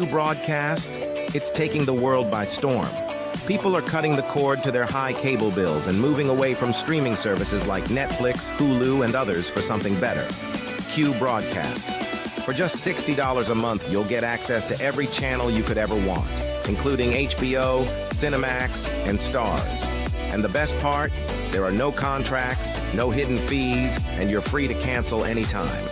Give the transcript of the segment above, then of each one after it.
Broadcast, it's taking the world by storm. People are cutting the cord to their high cable bills and moving away from streaming services like Netflix, Hulu, and others for something better. Q Broadcast. For just $60 a month, you'll get access to every channel you could ever want, including HBO, Cinemax, and Stars. And the best part? There are no contracts, no hidden fees, and you're free to cancel anytime.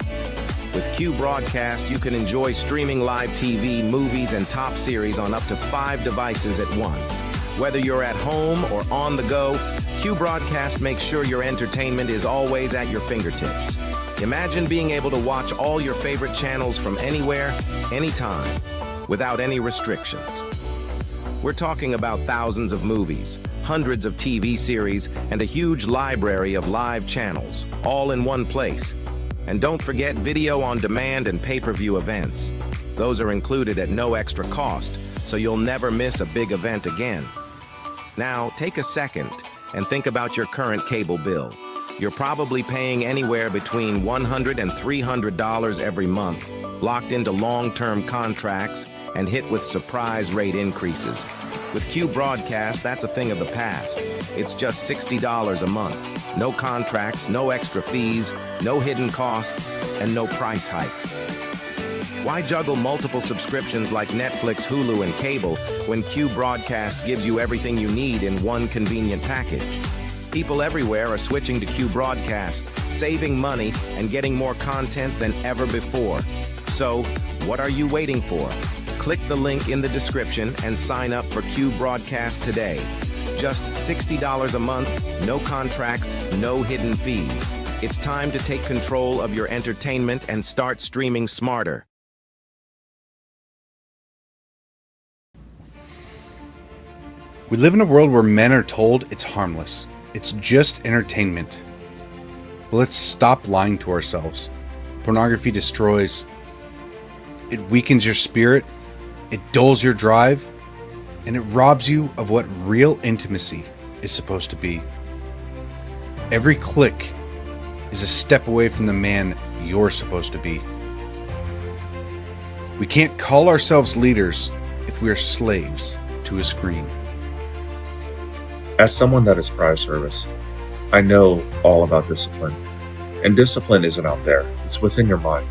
With Q Broadcast, you can enjoy streaming live TV, movies, and top series on up to 5 devices at once. Whether you're at home or on the go, Q Broadcast makes sure your entertainment is always at your fingertips. Imagine being able to watch all your favorite channels from anywhere, anytime, without any restrictions. We're talking about thousands of movies, hundreds of TV series, and a huge library of live channels, all in one place. And don't forget video on demand and pay-per-view events. Those are included at no extra cost, so you'll never miss a big event again. Now, take a second and think about your current cable bill. You're probably paying anywhere between $100 and $300 every month, locked into long-term contracts and hit with surprise rate increases. With Q Broadcast, that's a thing of the past. It's just $60 a month. No contracts, no extra fees, no hidden costs, and no price hikes. Why juggle multiple subscriptions like Netflix, Hulu, and cable when Q Broadcast gives you everything you need in one convenient package? People everywhere are switching to Q Broadcast, saving money and getting more content than ever before. So, what are you waiting for? Click the link in the description and sign up for Q Broadcast today. Just $60 a month, no contracts, no hidden fees. It's time to take control of your entertainment and start streaming smarter. We live in a world where men are told it's harmless. It's just entertainment. But let's stop lying to ourselves. Pornography destroys. It weakens your spirit. It dulls your drive, and it robs you of what real intimacy is supposed to be. Every click is a step away from the man you're supposed to be. We can't call ourselves leaders if we are slaves to a screen. As someone that is prior service, I know all about discipline. And discipline isn't out there, it's within your mind.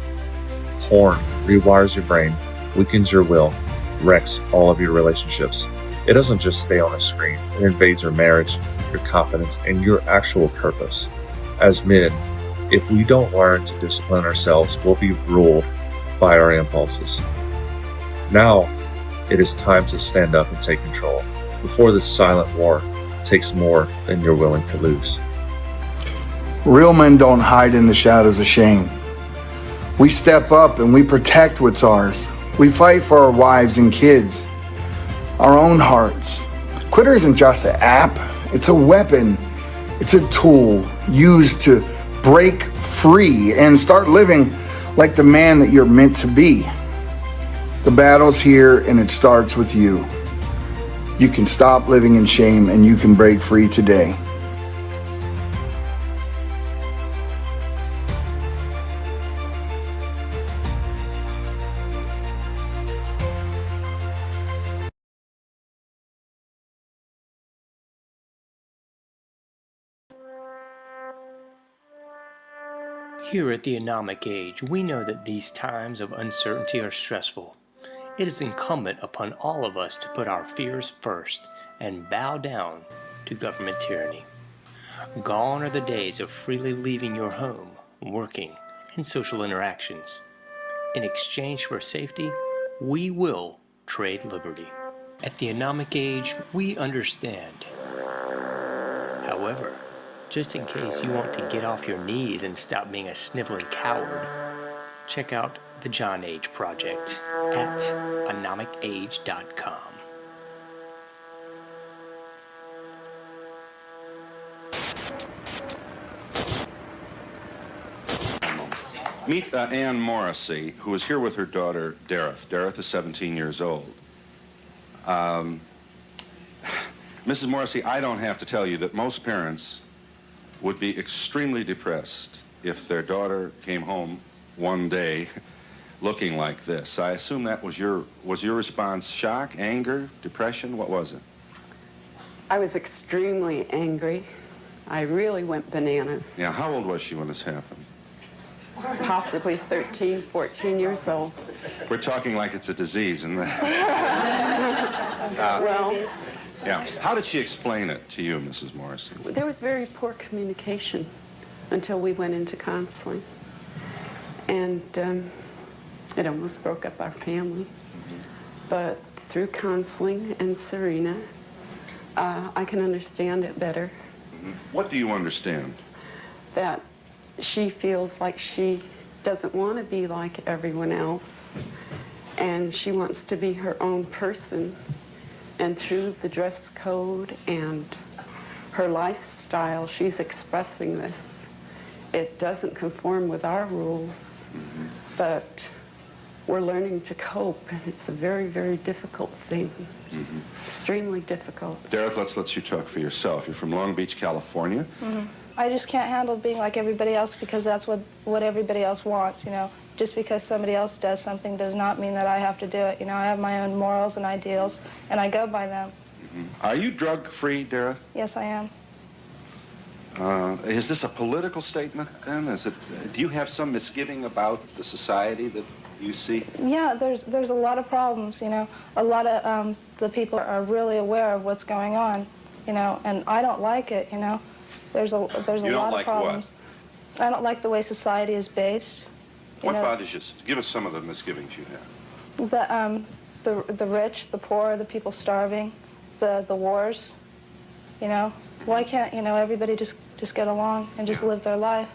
Porn rewires your brain, weakens your will, wrecks all of your relationships. It doesn't just stay on a screen. It invades your marriage, your confidence, and your actual purpose. As men, if we don't learn to discipline ourselves, we'll be ruled by our impulses. Now, it is time to stand up and take control before this silent war takes more than you're willing to lose. Real men don't hide in the shadows of shame. We step up and we protect what's ours. We fight for our wives and kids, our own hearts. Twitter isn't just an app, it's a weapon. It's a tool used to break free and start living like the man that you're meant to be. The battle's here and it starts with you. You can stop living in shame and you can break free today. Here at the Eugenics Age, we know that these times of uncertainty are stressful. It is incumbent upon all of us to put our fears first and bow down to government tyranny. Gone are the days of freely leaving your home, working, and social interactions. In exchange for safety, we will trade liberty. At the Eugenics Age, we understand. However, just in case you want to get off your knees and stop being a sniveling coward, check out the John Age Project at anomicage.com. Meet Ann Morrissey, who is here with her daughter, Dareth. Dareth is 17 years old. Mrs. Morrissey, I don't have to tell you that most parents would be extremely depressed if their daughter came home one day looking like this. I assume that was your response shock, anger, depression? What was it? I was extremely angry. I really went bananas. Yeah, how old was she when this happened? Possibly 13, 14 years old. We're talking like it's a disease, isn't it? Well, Yeah. How did she explain it to you, Mrs. Morrison? there was very poor communication until we went into counseling. And it almost broke up our family. But through counseling and Serena, I can understand it better. What do you understand? That she feels like she doesn't want to be like everyone else, and she wants to be her own person. And through the dress code and her lifestyle, she's expressing this. It doesn't conform with our rules, but we're learning to cope, and it's a very, very difficult thing. Extremely difficult. Dareth, let's let you talk for yourself. You're from Long Beach, California. I just can't handle being like everybody else because that's what everybody else wants, you know. Just because somebody else does something does not mean that I have to do it. You know, I have my own morals and ideals, and I go by them. Are you drug-free, Dareth? Yes, I am. Is this a political statement, then? Do you have some misgiving about the society that you see? Yeah, there's a lot of problems, you know. A lot of the people are really aware of what's going on, you know, and I don't like it, you know. There's a lot of problems. What? I don't like the way society is based. What bothers you? Give us some of the misgivings you have. The rich, the poor, the people starving, the wars, you know. Why can't, you know, everybody just get along and just live their life?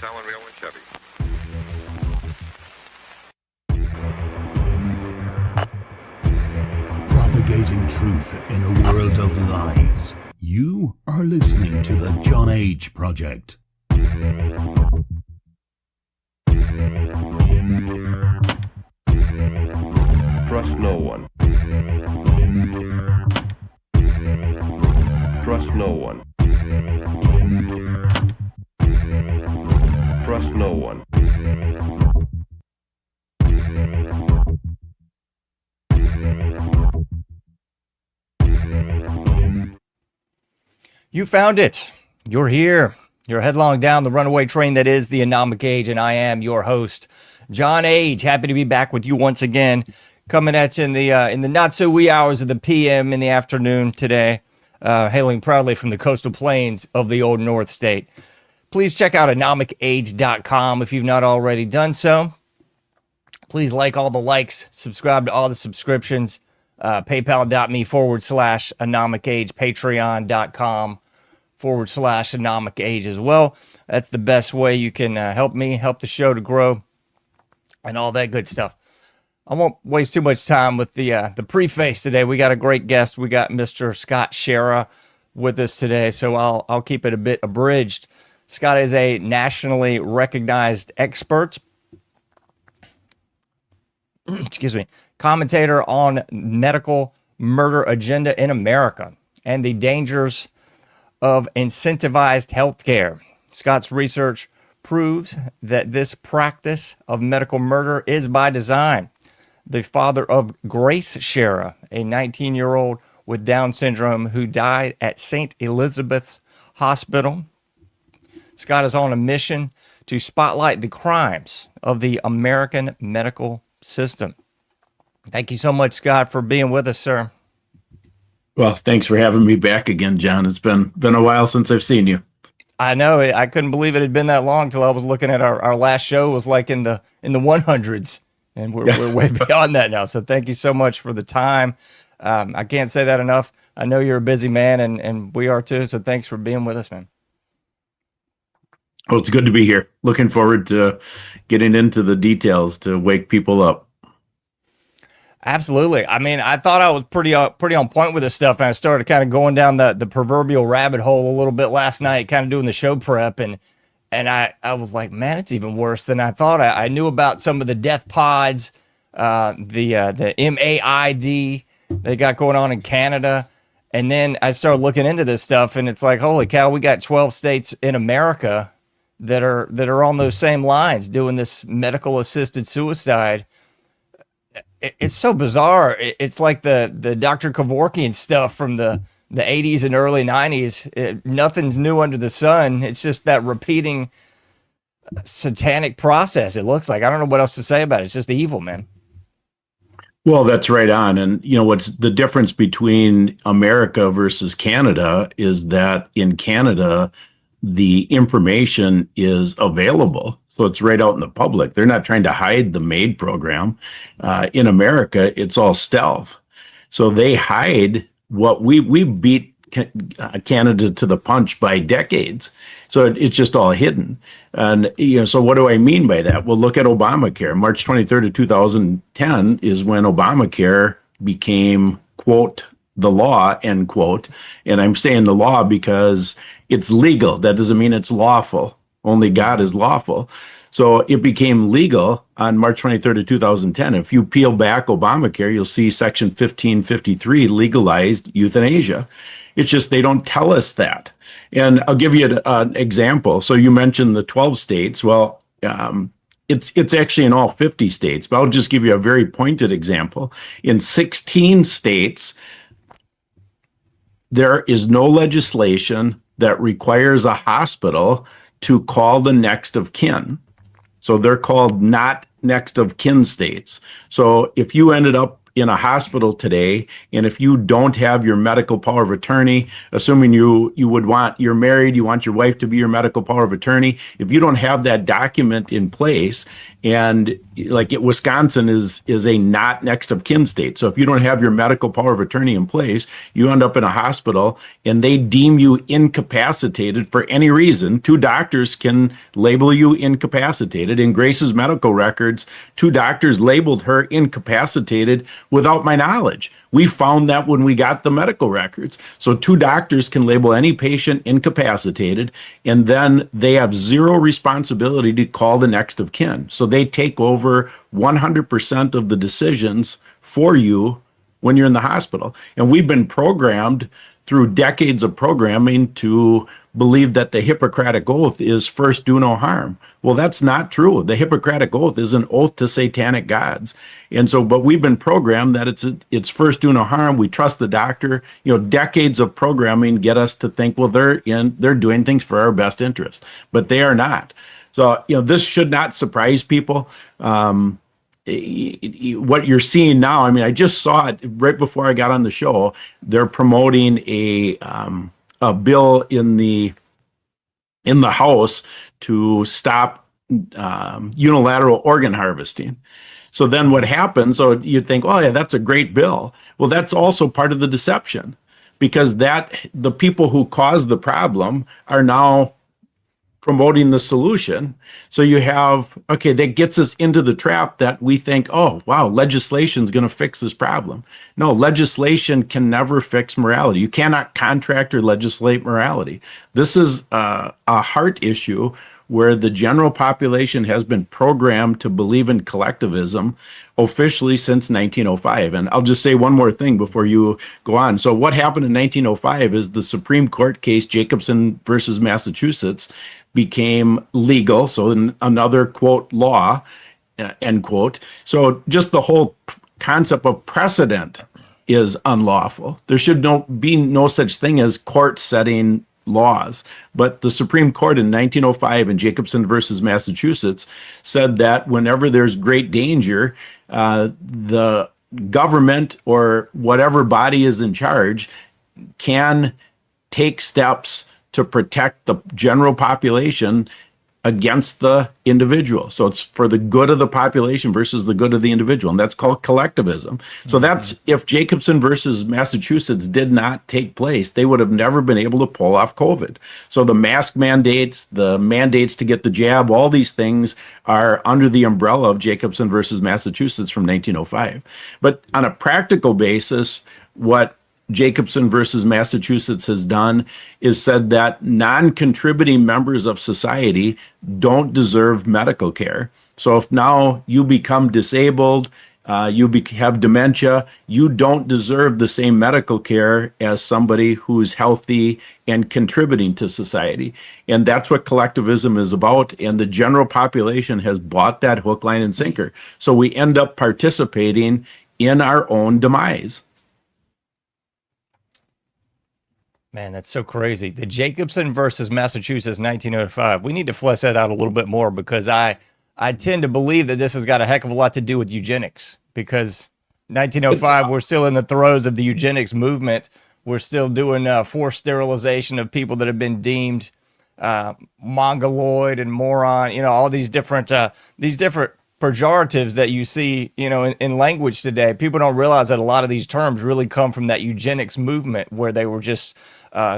Talon, Real and Chevy. Propagating truth in a world of lies. You are listening to the John Age Project. Trust no one. Trust no one. Trust no one. You found it. You're here. You're headlong down the runaway train that is the Anomic Age, and I am your host, John Age. Happy to be back with you once again, coming at you in the not so wee hours of the PM in the afternoon today, hailing proudly from the coastal plains of the old North State. Please check out anomicage.com if you've not already done so. Please like all the likes, subscribe to all the subscriptions, paypal.me/anomicage, patreon.com/anomicage as well. That's the best way you can help me, help the show to grow, and all that good stuff. I won't waste too much time with the preface today. We got a great guest. We got Mr. Scott Schara with us today, so I'll keep it a bit abridged. Scott is a nationally recognized expert, commentator on medical murder agenda in America and the dangers of incentivized healthcare. Scott's research proves that this practice of medical murder is by design. The father of Grace Schara, a 19-year-old with Down syndrome who died at St. Elizabeth's Hospital. Scott is on a mission to spotlight the crimes of the American medical system. Thank you so much, Scott, for being with us, sir. Well, thanks for having me back again, John. It's been a while since I've seen you. I know. I couldn't believe it had been that long till I was looking at our last show. It was like in the 100s, and we're way beyond that now. So thank you so much for the time. I can't say that enough. I know you're a busy man, and we are too. So thanks for being with us, man. Well, it's good to be here. Looking forward to getting into the details to wake people up. Absolutely. I mean, I thought I was pretty on point with this stuff, and I started kind of going down the proverbial rabbit hole a little bit last night, kind of doing the show prep, and And I was like, man, it's even worse than I thought. I knew about some of the death pods, the MAiD they got going on in Canada. And then I started looking into this stuff, and it's like, holy cow, we got 12 states in America that are on those same lines doing this medical assisted suicide. It's so bizarre. It's like the Dr. Kevorkian stuff from the 80s and early 90s. Nothing's new under the sun. It's just that repeating satanic process, it looks like. I don't know what else to say about it. It's just evil, man. Well, that's right on. And, what's the difference between America versus Canada is that in Canada, the information is available. So it's right out in the public. They're not trying to hide the MAiD program. In America, it's all stealth. So they hide what we beat Canada to the punch by decades. So it's just all hidden. And, so what do I mean by that? Well, look at Obamacare. March 23rd of 2010 is when Obamacare became, quote, the law, end quote. And I'm saying the law because it's legal. That doesn't mean it's lawful. Only God is lawful. So it became legal on March 23rd of 2010. If you peel back Obamacare, you'll see Section 1553 legalized euthanasia. It's just they don't tell us that. And I'll give you an example. So you mentioned the 12 states. Well, it's actually in all 50 states, but I'll just give you a very pointed example. In 16 states, there is no legislation that requires a hospital to call the next of kin. So they're called not next of kin states. So if you ended up in a hospital today, and if you don't have your medical power of attorney, assuming you're married, you want your wife to be your medical power of attorney, if you don't have that document in place, and like Wisconsin is a not next of kin state. So if you don't have your medical power of attorney in place, you end up in a hospital and they deem you incapacitated for any reason. 2 doctors can label you incapacitated. In Grace's medical records, 2 doctors labeled her incapacitated without my knowledge. We found that when we got the medical records. So 2 doctors can label any patient incapacitated, and then they have zero responsibility to call the next of kin. So they take over 100% of the decisions for you when you're in the hospital. And we've been programmed through decades of programming to believe that the Hippocratic Oath is first do no harm. Well, that's not true. The Hippocratic Oath is an oath to satanic gods. And so, but we've been programmed that it's first do no harm. We trust the doctor. Decades of programming get us to think, well, they're doing things for our best interest, but they are not. So, this should not surprise people. What you're seeing now, I just saw it right before I got on the show. They're promoting a bill in the House to stop unilateral organ harvesting. So then what happens? So you'd think, oh yeah, that's a great bill. Well, that's also part of the deception, because the people who caused the problem are now promoting the solution. So you have, okay, that gets us into the trap that we think, oh, wow, legislation is going to fix this problem. No, legislation can never fix morality. You cannot contract or legislate morality. This is a heart issue where the general population has been programmed to believe in collectivism officially since 1905. And I'll just say one more thing before you go on. So what happened in 1905 is the Supreme Court case Jacobson versus Massachusetts became legal. So another, quote, law, end quote. So just the whole concept of precedent is unlawful. There should be no such thing as court setting laws. But the Supreme Court in 1905 in Jacobson versus Massachusetts said that whenever there's great danger, the government or whatever body is in charge can take steps to protect the general population against the individual. So it's for the good of the population versus the good of the individual. And that's called collectivism. So that's, if Jacobson versus Massachusetts did not take place, they would have never been able to pull off COVID. So the mask mandates, the mandates to get the jab, all these things are under the umbrella of Jacobson versus Massachusetts from 1905. But on a practical basis, what Jacobson versus Massachusetts has done is said that non-contributing members of society don't deserve medical care. So if now you become disabled, have dementia, you don't deserve the same medical care as somebody who's healthy and contributing to society. And that's what collectivism is about. And the general population has bought that hook, line, and sinker. So we end up participating in our own demise. Man, that's so crazy. The Jacobson versus Massachusetts 1905. We need to flesh that out a little bit more, because I tend to believe that this has got a heck of a lot to do with eugenics, because 1905, we're still in the throes of the eugenics movement. We're still doing forced sterilization of people that have been deemed mongoloid and moron, all these different pejoratives that you see, in language today. People don't realize that a lot of these terms really come from that eugenics movement, where they were just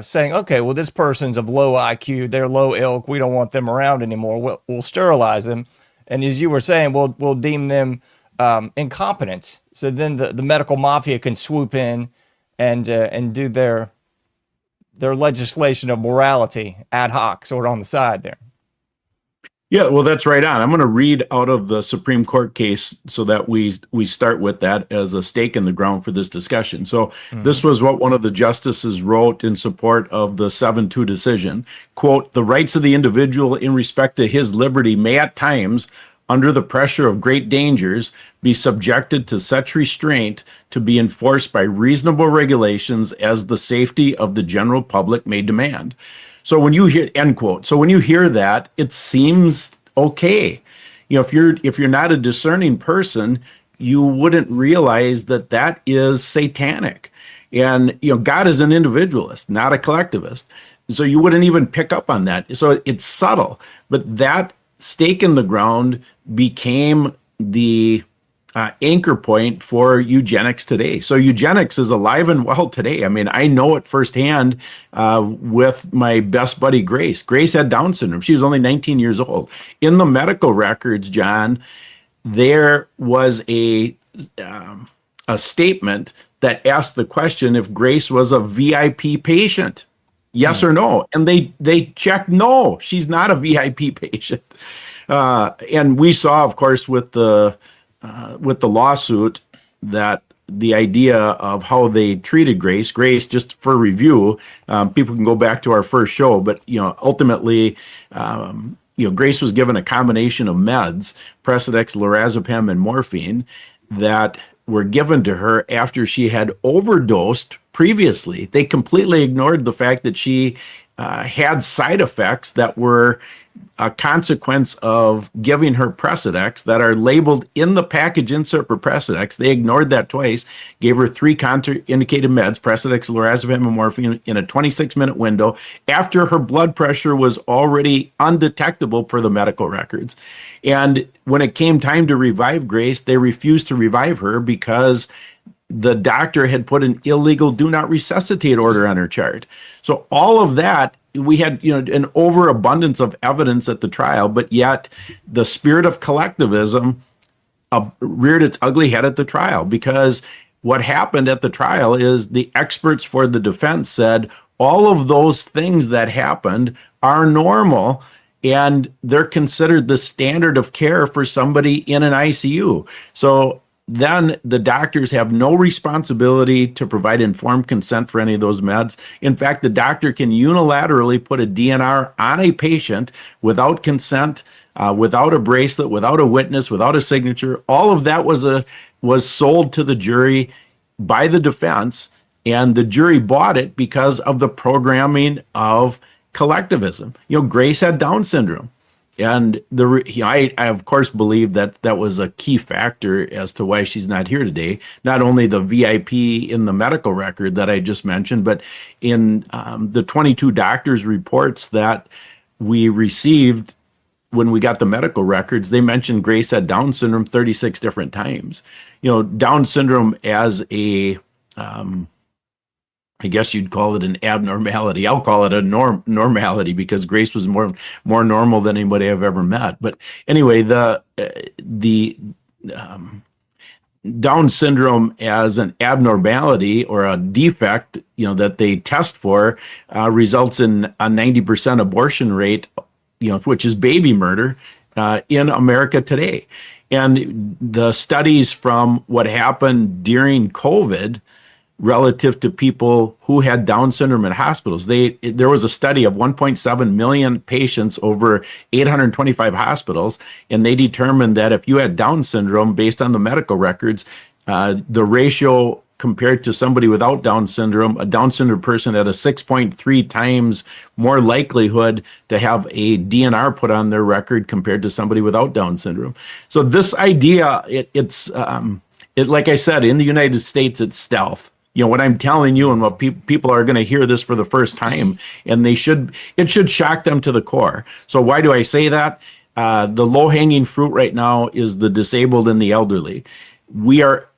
saying, okay, well, this person's of low IQ, they're low ilk, we don't want them around anymore. We'll sterilize them. And as you were saying, we'll deem them incompetent. So then the medical mafia can swoop in and do their legislation of morality ad hoc, sort of on the side there. Yeah, well, that's right on. I'm going to read out of the Supreme Court case so that we start with that as a stake in the ground for this discussion. So this was what one of the justices wrote in support of the 7-2 decision. Quote, "The rights of the individual in respect to his liberty may at times, under the pressure of great dangers, be subjected to such restraint to be enforced by reasonable regulations as the safety of the general public may demand." So when you hear, end quote. So when you hear that, it seems okay. If you're not a discerning person, you wouldn't realize that that is satanic. And God is an individualist, not a collectivist. So you wouldn't even pick up on that. So it's subtle, but that stake in the ground became the anchor point for eugenics today. So eugenics is alive and well today. I mean, I know it firsthand with my best buddy, Grace. Grace had Down syndrome. She was only 19 years old. In the medical records, John, there was a statement that asked the question if Grace was a VIP patient. Yes or no? And they checked no, she's not a VIP patient. And we saw, of course, with the lawsuit, that the idea of how they treated Grace, just for review, people can go back to our first show, but ultimately, Grace was given a combination of meds, Precedex, lorazepam, and morphine, that were given to her after she had overdosed previously. They completely ignored the fact that she had side effects that were a consequence of giving her Precedex that are labeled in the package insert for Precedex. They ignored that twice, gave her 3 contraindicated meds, Precedex, lorazepam, and morphine, in a 26-minute window after her blood pressure was already undetectable per the medical records. And when it came time to revive Grace, they refused to revive her because the doctor had put an illegal do not resuscitate order on her chart. So all of that, we had an overabundance of evidence at the trial, but yet the spirit of collectivism reared its ugly head at the trial, because what happened at the trial is the experts for the defense said all of those things that happened are normal, and they're considered the standard of care for somebody in an ICU. So then the doctors have no responsibility to provide informed consent for any of those meds. In fact, the doctor can unilaterally put a DNR on a patient without consent, without a bracelet, without a witness, without a signature. All of that was sold to the jury by the defense, and the jury bought it because of the programming of collectivism. Grace had Down syndrome. And I of course believe that was a key factor as to why she's not here today. Not only the VIP in the medical record that I just mentioned, but in the 22 doctors' reports that we received when we got the medical records, they mentioned Grace had Down syndrome 36 different times. Down syndrome as a I guess you'd call it an abnormality. I'll call it a normality, because Grace was more normal than anybody I've ever met. But anyway, Down syndrome as an abnormality or a defect, that they test for, results in a 90% abortion rate, which is baby murder in America today. And the studies from what happened during COVID relative to people who had Down syndrome in hospitals. There was a study of 1.7 million patients over 825 hospitals, and they determined that if you had Down syndrome, based on the medical records, the ratio compared to somebody without Down syndrome, a Down syndrome person had a 6.3 times more likelihood to have a DNR put on their record compared to somebody without Down syndrome. So this idea, it's like I said, in the United States, it's stealth. What I'm telling you, and what people are going to hear this for the first time, and it should shock them to the core. So why do I say that? The low-hanging fruit right now is the disabled and the elderly. We are,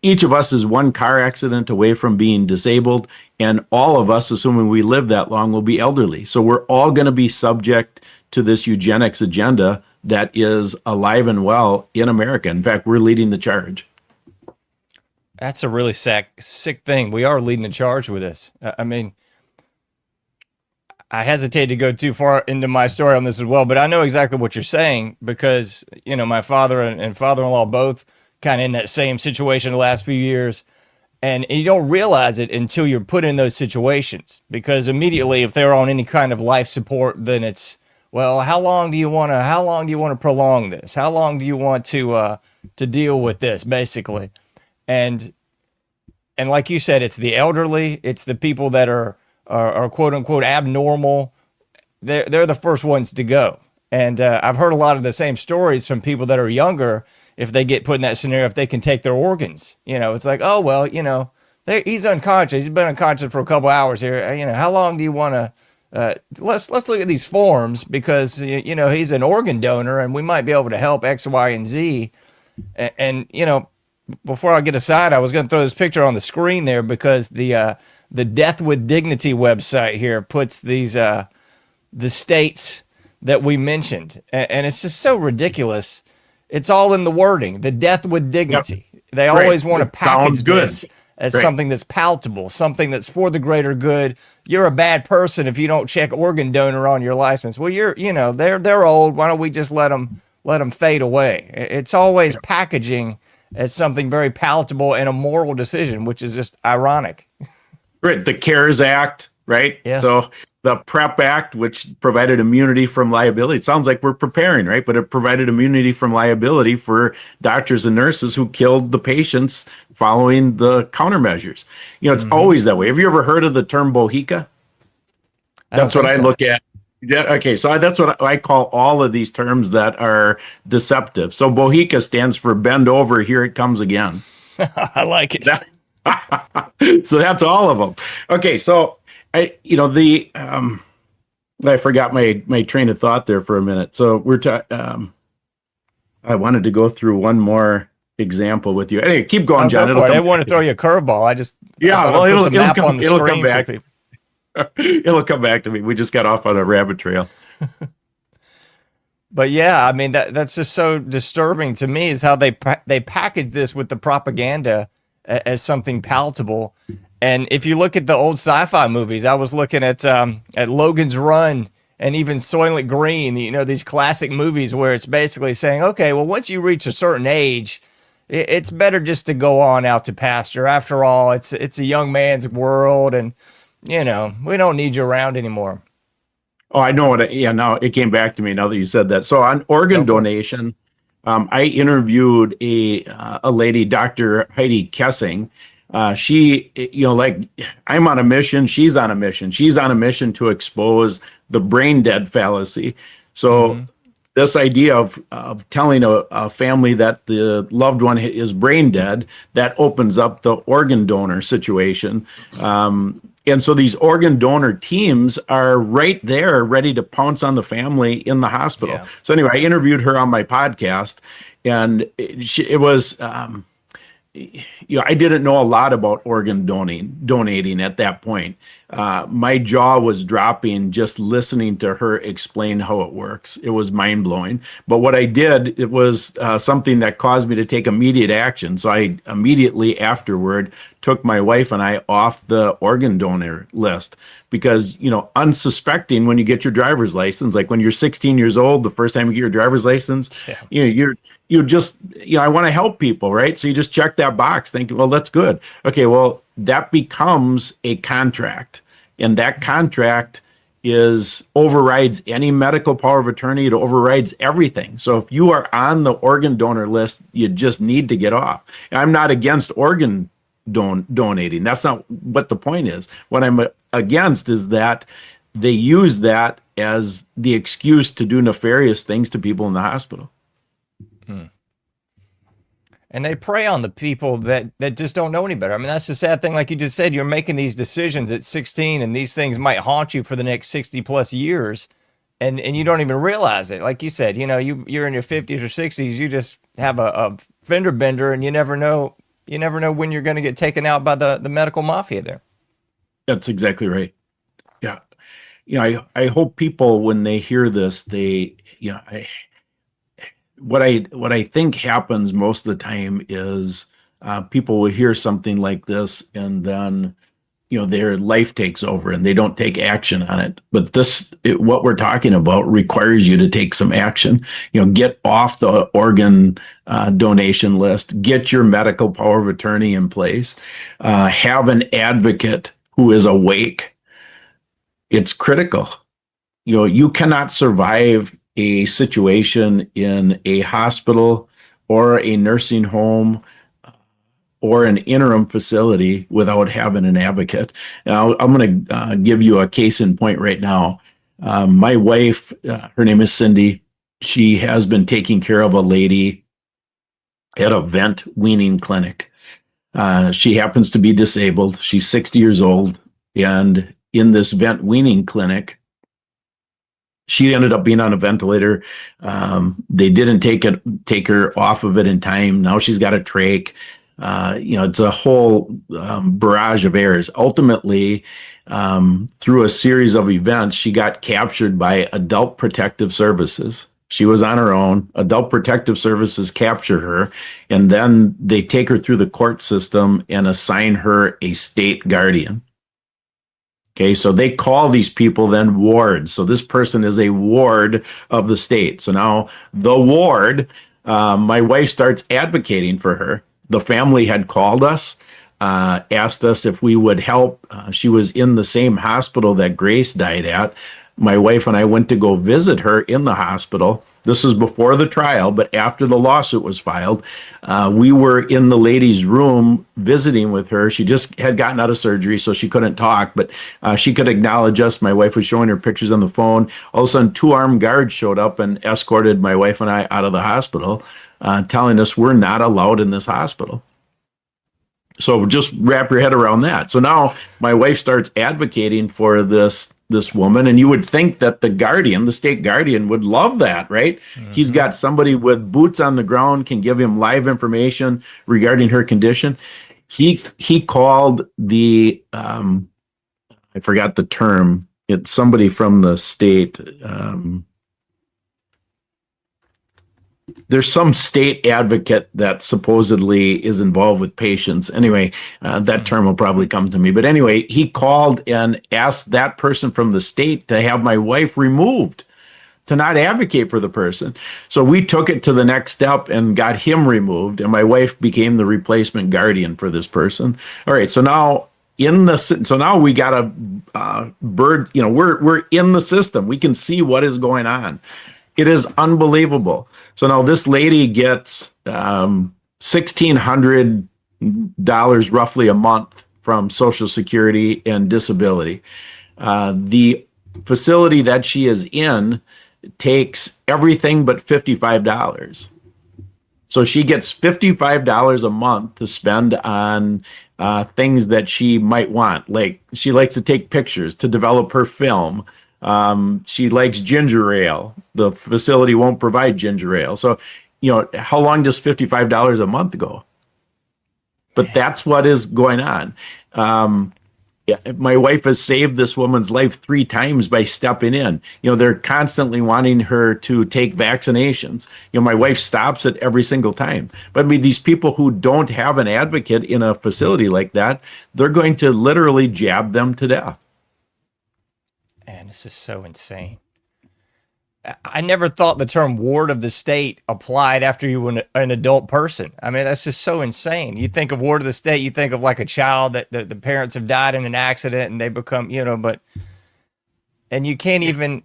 each of us is one car accident away from being disabled, and all of us, assuming we live that long, will be elderly. So we're all going to be subject to this eugenics agenda that is alive and well in America. In fact, we're leading the charge. That's a really sick thing. We are leading the charge with this. I mean, I hesitate to go too far into my story on this as well, but I know exactly what you're saying because, my father and father-in-law both kind of in that same situation the last few years. And you don't realize it until you're put in those situations, because immediately if they're on any kind of life support, then it's, well, how long do you want to prolong this? How long do you want to deal with this, basically? And like you said, it's the elderly, it's the people that are quote unquote abnormal. They're the first ones to go. And I've heard a lot of the same stories from people that are younger. If they get put in that scenario, if they can take their organs, it's like, oh well, he's unconscious. He's been unconscious for a couple hours here. How long do you want to? Let's look at these forms, because he's an organ donor, and we might be able to help X, Y, and Z. And before I get aside, I was going to throw this picture on the screen there, because the Death with Dignity website here puts these the states that we mentioned, and it's just so ridiculous. It's all in the wording. The Death with Dignity. Yep. They always want to package this as something that's palatable, something that's for the greater good. You're a bad person if you don't check organ donor on your license. Well, they're old. Why don't we just let them fade away? It's always packaging as something very palatable and a moral decision, which is just ironic. Right. The CARES Act, right? Yes. So the PrEP Act, which provided immunity from liability. It sounds like we're preparing, right? But it provided immunity from liability for doctors and nurses who killed the patients following the countermeasures. It's always that way. Have you ever heard of the term bohica? That's what I look at. Yeah, okay, so that's what I call all of these terms that are deceptive. So bohica stands for bend over, here it comes again. I like it. So that's all of them. Okay, so I forgot my train of thought there for a minute. So I wanted to go through one more example with you. Anyway, keep going, John. I didn't want to throw you a curveball. It'll come back. It'll come back to me. We just got off on a rabbit trail. But yeah, I mean, that's just so disturbing to me, is how they package this with the propaganda as something palatable. And if you look at the old sci-fi movies, I was looking at Logan's Run and even Soylent Green, these classic movies where it's basically saying, okay, well, once you reach a certain age, it's better just to go on out to pasture. After all, it's a young man's world, and we don't need you around anymore. Oh, I know now it came back to me now that you said that. So on organ donation, I interviewed a lady, Dr. Heidi Kessing. She, I'm on a mission. She's on a mission. She's on a mission to expose the brain dead fallacy. So this idea of telling a family that the loved one is brain dead, that opens up the organ donor situation. And so these organ donor teams are right there ready to pounce on the family in the hospital. Yeah. So anyway, I interviewed her on my podcast, and it was I didn't know a lot about organ donating at that point. My jaw was dropping just listening to her explain how it works. It was mind blowing. But what I did, it was something that caused me to take immediate action. So I immediately afterward took my wife and I off the organ donor list because, unsuspecting when you get your driver's license, like when you're 16 years old, the first time you get your driver's license, I want to help people, right? So you just check that box thinking, well, that's good. Okay, well, that becomes a contract. And that contract overrides any medical power of attorney. It overrides everything. So if you are on the organ donor list, you just need to get off. And I'm not against organ donating. That's not what the point is. What I'm against is that they use that as the excuse to do nefarious things to people in the hospital. And they prey on the people that just don't know any better. I mean, that's the sad thing. Like you just said, you're making these decisions at 16 and these things might haunt you for the next 60 plus years. And you don't even realize it. Like you said, you're in your 50s or 60s, you just have a fender bender and you never know when you're going to get taken out by the medical mafia there. That's exactly right. Yeah. I hope people, when they hear this, what I think happens most of the time is people will hear something like this and then their life takes over and they don't take action on it. But what we're talking about requires you to take some action. Get off the organ donation list, get your medical power of attorney in place, have an advocate who is awake. It's critical. You cannot survive a situation in a hospital or a nursing home or an interim facility without having an advocate. Now, I'm going to give you a case in point right now. My wife, her name is Cindy. She has been taking care of a lady at a vent weaning clinic. She happens to be disabled. She's 60 years old. And in this vent weaning clinic, she ended up being on a ventilator. They didn't take her off of it in time. Now she's got a trach. It's a whole barrage of errors. Ultimately, through a series of events, she got captured by Adult Protective Services. She was on her own. Adult Protective Services capture her, and then they take her through the court system and assign her a state guardian. Okay, so they call these people then wards. So this person is a ward of the state. So now the ward, my wife starts advocating for her. The family had called us, asked us if we would help. She was in the same hospital that Grace died at. My wife and I went to go visit her in the hospital. This was before the trial, but after the lawsuit was filed, we were in the lady's room visiting with her. She just had gotten out of surgery, so she couldn't talk, but she could acknowledge us. My wife was showing her pictures on the phone. All of a sudden, 2 armed guards showed up and escorted my wife and I out of the hospital, telling us we're not allowed in this hospital. So just wrap your head around that. So now my wife starts advocating for this woman, and you would think that the state guardian would love that, right? Mm-hmm. He's got somebody with boots on the ground, can give him live information regarding her condition. He called the I forgot the term. It's somebody from the state. There's some state advocate that supposedly is involved with patients. Anyway, that term will probably come to me. But anyway, he called and asked that person from the state to have my wife removed, to not advocate for the person. So we took it to the next step and got him removed, and my wife became the replacement guardian for this person. All right, so now we got a bird. We're in the system. We can see what is going on. It is unbelievable. So now this lady gets $1,600 roughly a month from Social Security and disability. The facility that she is in takes everything but $55. So she gets $55 a month to spend on things that she might want. Like she likes to take pictures, to develop her film. She likes ginger ale. The facility won't provide ginger ale. So, how long does $55 a month go? but that's what is going on. Yeah, my wife has saved this woman's life 3 times by stepping in. They're constantly wanting her to take vaccinations. My wife stops it every single time. But I mean, these people who don't have an advocate in a facility like that, they're going to literally jab them to death. And this is so insane. I never thought the term ward of the state applied after you were an adult person. I mean, that's just so insane. You think of ward of the state, you think of like a child that the parents have died in an accident and they become, and you can't even,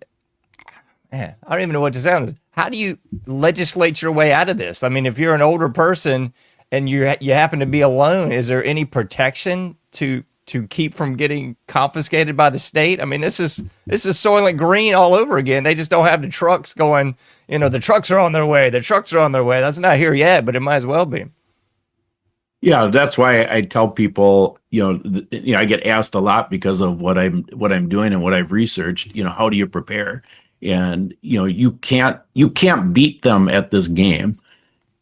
man, I don't even know what to say on this. How do you legislate your way out of this? I mean, if you're an older person and you happen to be alone, is there any protection to keep from getting confiscated by the state? I mean, this is Soylent Green all over again. They just don't have the trucks going, the trucks are on their way. The trucks are on their way. That's not here yet, but it might as well be. Yeah, that's why I tell people, I get asked a lot because of what I'm doing and what I've researched, how do you prepare? And, you can't beat them at this game.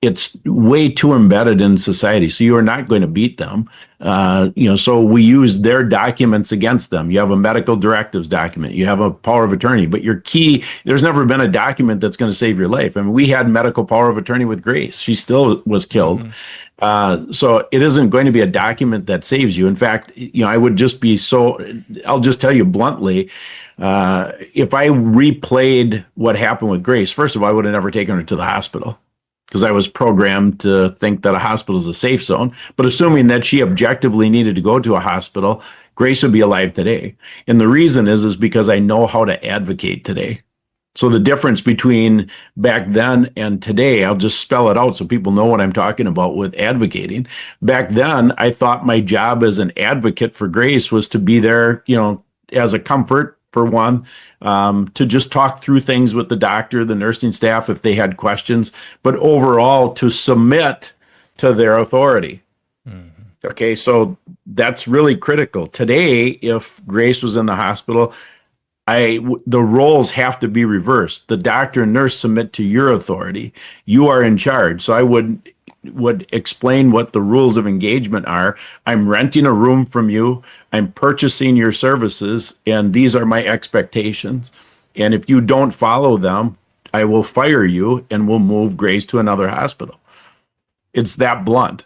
It's way too embedded in society. So you are not going to beat them. So we use their documents against them. You have a medical directives document. You have a power of attorney. But your key, there's never been a document that's going to save your life. I mean, we had medical power of attorney with Grace. She still was killed. Mm-hmm. So it isn't going to be a document that saves you. In fact, I would just be I'll just tell you bluntly, if I replayed what happened with Grace, first of all, I would have never taken her to the hospital, because I was programmed to think that a hospital is a safe zone. But assuming that she objectively needed to go to a hospital, Grace would be alive today. And the reason is because I know how to advocate today. So the difference between back then and today, I'll just spell it out so people know what I'm talking about with advocating. Back then, I thought my job as an advocate for Grace was to be there, as a comfort, for one, to just talk through things with the doctor, the nursing staff, if they had questions, but overall to submit to their authority. Mm-hmm. Okay, so that's really critical. Today, if Grace was in the hospital, the roles have to be reversed. The doctor and nurse submit to your authority. You are in charge. So I would explain what the rules of engagement are. I'm renting a room from you. I'm purchasing your services, and these are my expectations. And if you don't follow them, I will fire you and will move Grace to another hospital. It's that blunt.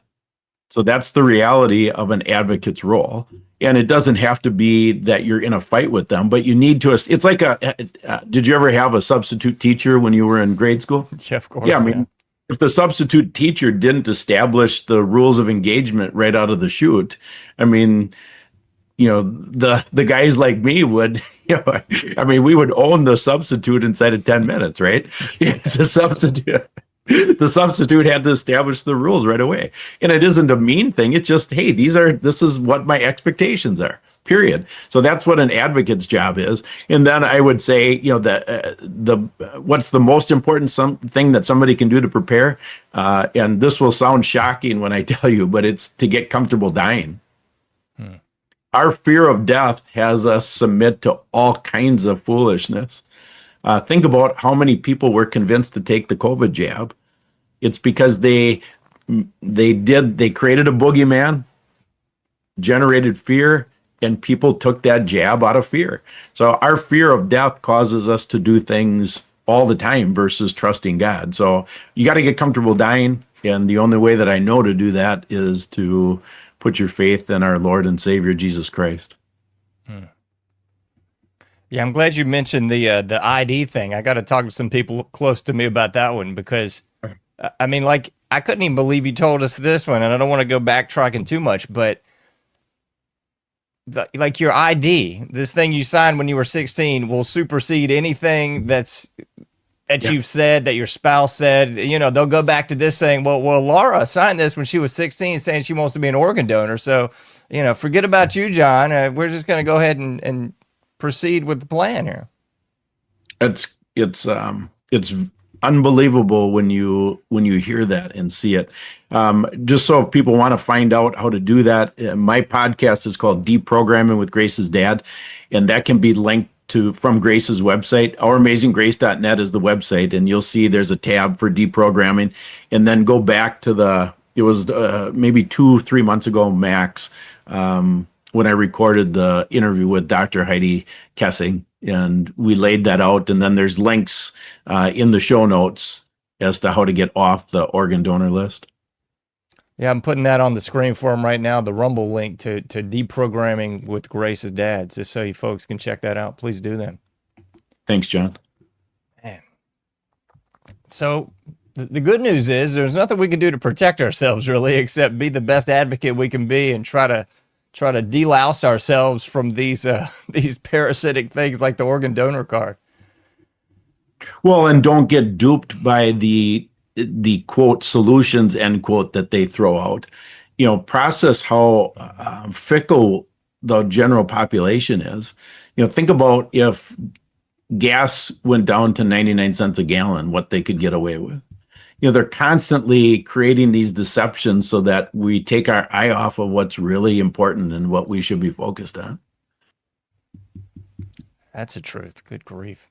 So that's the reality of an advocate's role. And it doesn't have to be that you're in a fight with them, but you need to. It's like did you ever have a substitute teacher when you were in grade school? Yeah, of course. Yeah, I mean, if the substitute teacher didn't establish the rules of engagement right out of the chute, I mean, the guys like me would, we would own the substitute inside of 10 minutes, right? The substitute had to establish the rules right away. And it isn't a mean thing. It's just, hey, this is what my expectations are, period. So that's what an advocate's job is. And then I would say, what's the most important thing that somebody can do to prepare? And this will sound shocking when I tell you, but it's to get comfortable dying. Our fear of death has us submit to all kinds of foolishness. Think about how many people were convinced to take the COVID jab. It's because they created a boogeyman, generated fear, and people took that jab out of fear. So our fear of death causes us to do things all the time versus trusting God. So you got to get comfortable dying. And the only way that I know to do that is to put your faith in our Lord and Savior, Jesus Christ. Yeah, I'm glad you mentioned the ID thing. I got to talk to some people close to me about that one, because, I mean, like, I couldn't even believe you told us this one, and I don't want to go backtracking too much, but like your ID, this thing you signed when you were 16 will supersede anything that you've said, that your spouse said. They'll go back to this saying, well, Laura signed this when she was 16 saying she wants to be an organ donor. So, forget about you, John. We're just going to go ahead and proceed with the plan here. It's unbelievable when you hear that and see it. Just so if people want to find out how to do that, my podcast is called Deprogramming with Grace's Dad, and that can be linked from Grace's website. OurAmazingGrace.net is the website, and you'll see there's a tab for deprogramming, and then go back to the it was maybe 2-3 months ago max, when I recorded the interview with Dr. Heidi Kessing, and we laid that out. And then there's links in the show notes as to how to get off the organ donor list. Yeah, I'm putting that on the screen for him right now, the Rumble link to Deprogramming with Grace's Dad, just so you folks can check that out. Please do that. Thanks, John. Man. So the good news is there's nothing we can do to protect ourselves, really, except be the best advocate we can be and try to delouse ourselves from these parasitic things like the organ donor card. Well, and don't get duped by the quote solutions end quote that they throw out. Process how fickle the general population is. Think about if gas went down to 99 cents a gallon, what they could get away with. They're constantly creating these deceptions so that we take our eye off of what's really important and what we should be focused on. That's the truth. Good grief.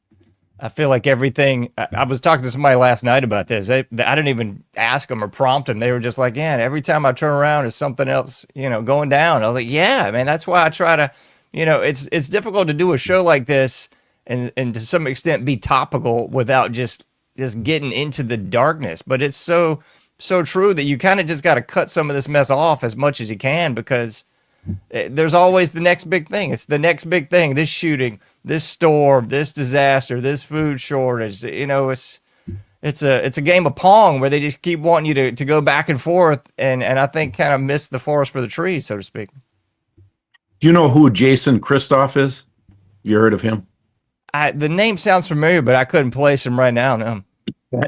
I feel like everything, I was talking to somebody last night about this. I didn't even ask them or prompt them. They were just like, yeah, and every time I turn around, is something else, going down. I was like, yeah, man, that's why I try to, it's difficult to do a show like this and to some extent be topical without just getting into the darkness. But it's so true that you kind of just got to cut some of this mess off as much as you can, because there's always the next big thing. It's the next big thing. This shooting, this storm, this disaster, this food shortage. It's a game of Pong where they just keep wanting you to go back and forth, and I think kind of miss the forest for the trees, so to speak. Do you know who Jason Christoff is? You heard of him? The name sounds familiar, but I couldn't place him right now. No.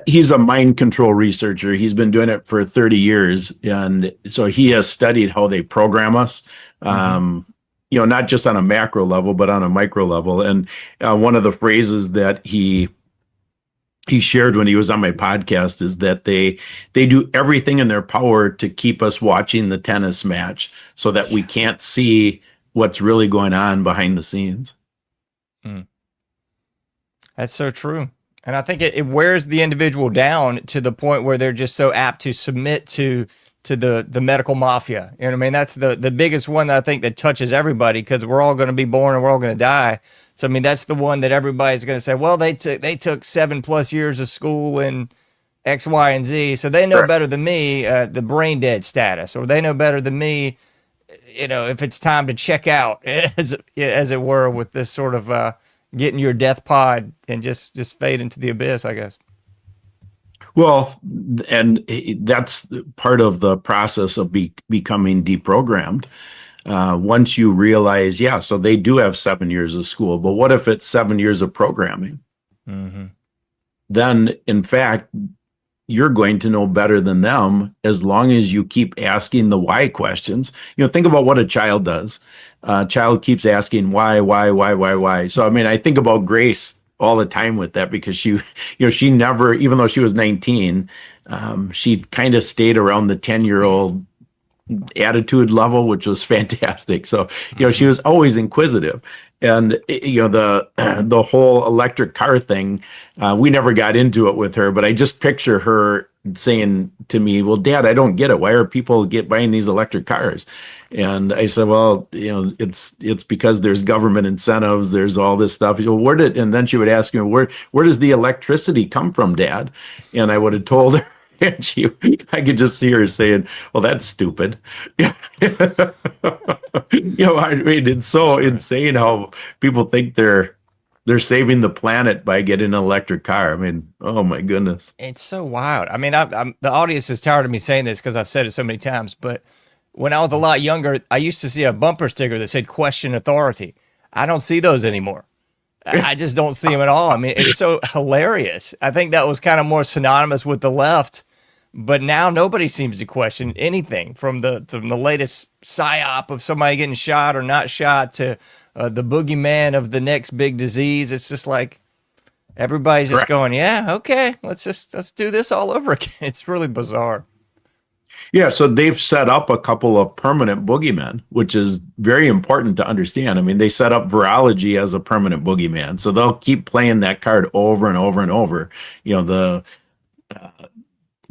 He's a mind control researcher. He's been doing it for 30 years. And so he has studied how they program us, not just on a macro level, but on a micro level. And one of the phrases that he shared when he was on my podcast is that they do everything in their power to keep us watching the tennis match so that we can't see what's really going on behind the scenes. That's so true. And I think it wears the individual down to the point where they're just so apt to submit to the medical mafia. You know what I mean? That's the biggest one that I think that touches everybody, because we're all going to be born and we're all going to die. So, I mean, that's the one that everybody's going to say, well, they took 7+ years of school in X, Y, and Z. So they know better than me, the brain dead status, or they know better than me, if it's time to check out, as it were, with this sort of, getting your death pod and just fade into the abyss, I guess. Well, and that's part of the process of becoming deprogrammed. Once you realize, so they do have 7 years of school, but what if it's 7 years of programming? Mm-hmm. Then, in fact, you're going to know better than them as long as you keep asking the why questions. Think about what a child does. A child keeps asking why. So, I mean, I think about Grace all the time with that, because she never, even though she was 19, she kind of stayed around the 10-year-old attitude level, which was fantastic. So, she was always inquisitive. And, the whole electric car thing, we never got into it with her, but I just picture her saying to me, well, Dad, I don't get it. Why are people buying these electric cars? And I said, well, it's because there's government incentives. There's all this stuff. And then she would ask me, where does the electricity come from, Dad? And I would have told her, and I could just see her saying, well, that's stupid. I mean, it's so insane how people think they're saving the planet by getting an electric car. I mean, oh my goodness. It's so wild. I mean, the audience is tired of me saying this because I've said it so many times, but when I was a lot younger, I used to see a bumper sticker that said question authority. I don't see those anymore. I just don't see them at all. I mean, it's so hilarious. I think that was kind of more synonymous with the left, but now nobody seems to question anything, from the latest psyop of somebody getting shot or not shot to the boogeyman of the next big disease. It's just like everybody's just going, yeah, okay, let's do this all over again. It's really bizarre. Yeah, so they've set up a couple of permanent boogeymen, which is very important to understand. I mean, they set up virology as a permanent boogeyman, so they'll keep playing that card over and over and over. The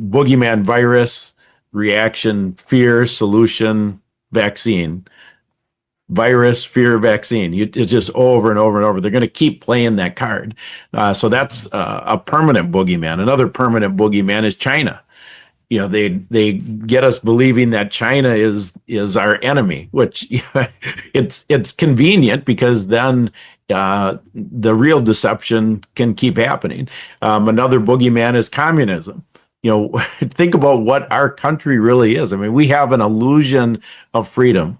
boogeyman virus, reaction, fear, solution, vaccine. Virus, fear, vaccine. It's just over and over and over. They're going to keep playing that card. So that's a permanent boogeyman. Another permanent boogeyman is China. They get us believing that China is our enemy, which it's convenient because then the real deception can keep happening. Another boogeyman is communism. Think about what our country really is. I mean, we have an illusion of freedom.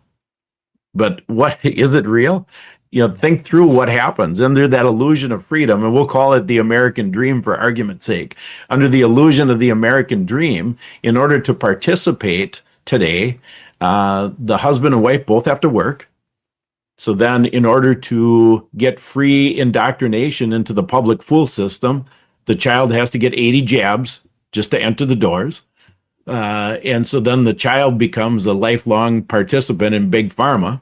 But what is it real? Think through what happens under that illusion of freedom, and we'll call it the American dream for argument's sake. Under the illusion of the American dream, in order to participate today, the husband and wife both have to work. So then, in order to get free indoctrination into the public school system, the child has to get 80 jabs just to enter the doors. And so then the child becomes a lifelong participant in big pharma.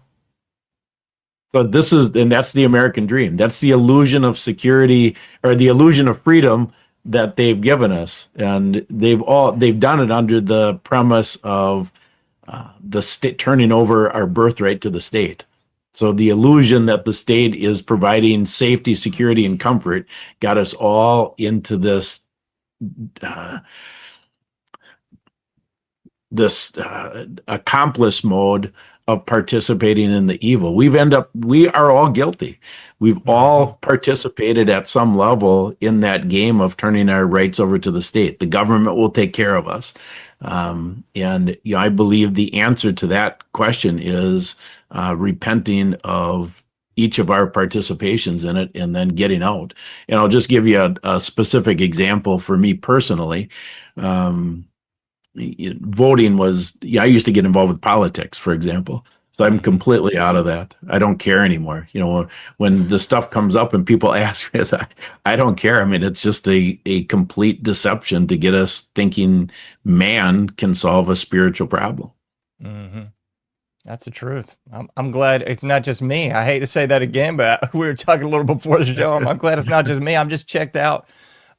So that's the American dream. That's the illusion of security or the illusion of freedom that they've given us. And they've done it under the premise of the state turning over our birthright to the state. So the illusion that the state is providing safety, security, and comfort got us all into this accomplice mode of participating in the evil. We are all guilty. We've all participated at some level in that game of turning our rights over to the state. The government will take care of us. And I believe the answer to that question is repenting of each of our participations in it and then getting out. And I'll just give you a specific example for me personally. Voting I used to get involved with politics, for example. So I'm completely out of that. I don't care anymore. When the stuff comes up and people ask me, I don't care. I mean, it's just a complete deception to get us thinking man can solve a spiritual problem. Mm-hmm. That's the truth. I'm glad it's not just me. I hate to say that again, but we were talking a little before the show. I'm glad it's not just me. I'm just checked out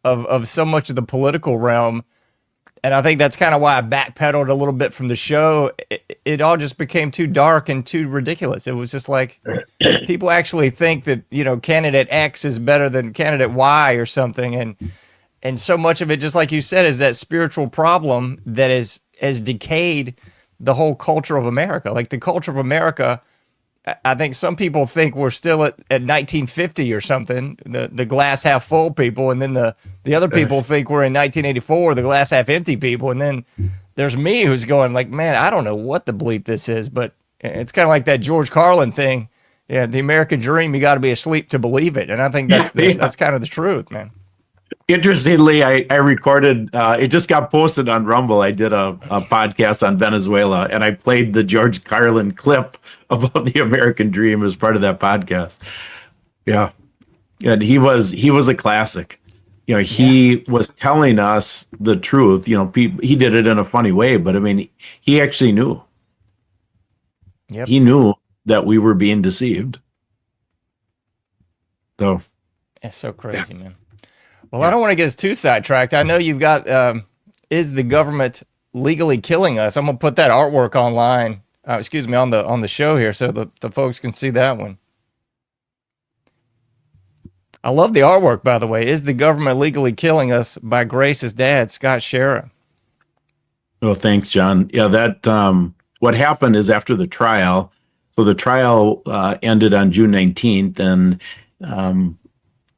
of so much of the political realm. And I think that's kind of why I backpedaled a little bit from the show. It all just became too dark and too ridiculous. It was just like people actually think that, candidate X is better than candidate Y or something. And so much of it, just like you said, is that spiritual problem that has decayed the whole culture of America. Like the culture of America, I think some people think we're still at 1950 or something, the glass half full people, and then the other people think we're in 1984, the glass half empty people, and then there's me who's going like, man, I don't know what the bleep this is, but it's kind of like that George Carlin thing. Yeah, the American dream, you got to be asleep to believe it, and I think that's that's kind of the truth, man. Interestingly, I recorded, it just got posted on Rumble. I did a podcast on Venezuela, and I played the George Carlin clip about the American dream as part of that podcast. Yeah. And he was a classic. He was telling us the truth. He did it in a funny way, but I mean, he actually knew. Yep. He knew that we were being deceived. So. It's so crazy, man. Well, I don't want to get us too sidetracked. I know you've got, is the government legally killing us? I'm going to put that artwork online, on the show here so the folks can see that one. I love the artwork, by the way. Is the government legally killing us by Grace's dad, Scott Schara? Well, thanks, John. Yeah, that what happened is after the trial, so the trial ended on June 19th, and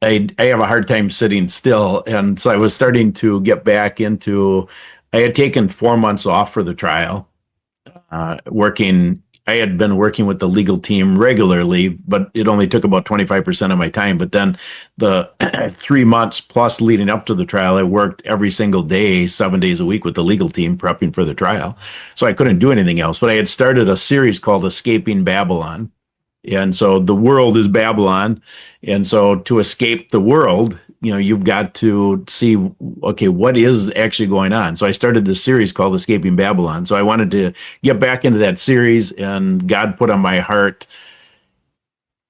I have a hard time sitting still. And so I was starting to get back into, I had taken 4 months off for the trial, I had been working with the legal team regularly, but it only took about 25% of my time. But then the 3 months plus leading up to the trial, I worked every single day, 7 days a week with the legal team prepping for the trial. So I couldn't do anything else, but I had started a series called Escaping Babylon. And so the world is Babylon. And so to escape the world, you've got to see, okay, what is actually going on? So I started this series called Escaping Babylon. So I wanted to get back into that series, and God put on my heart,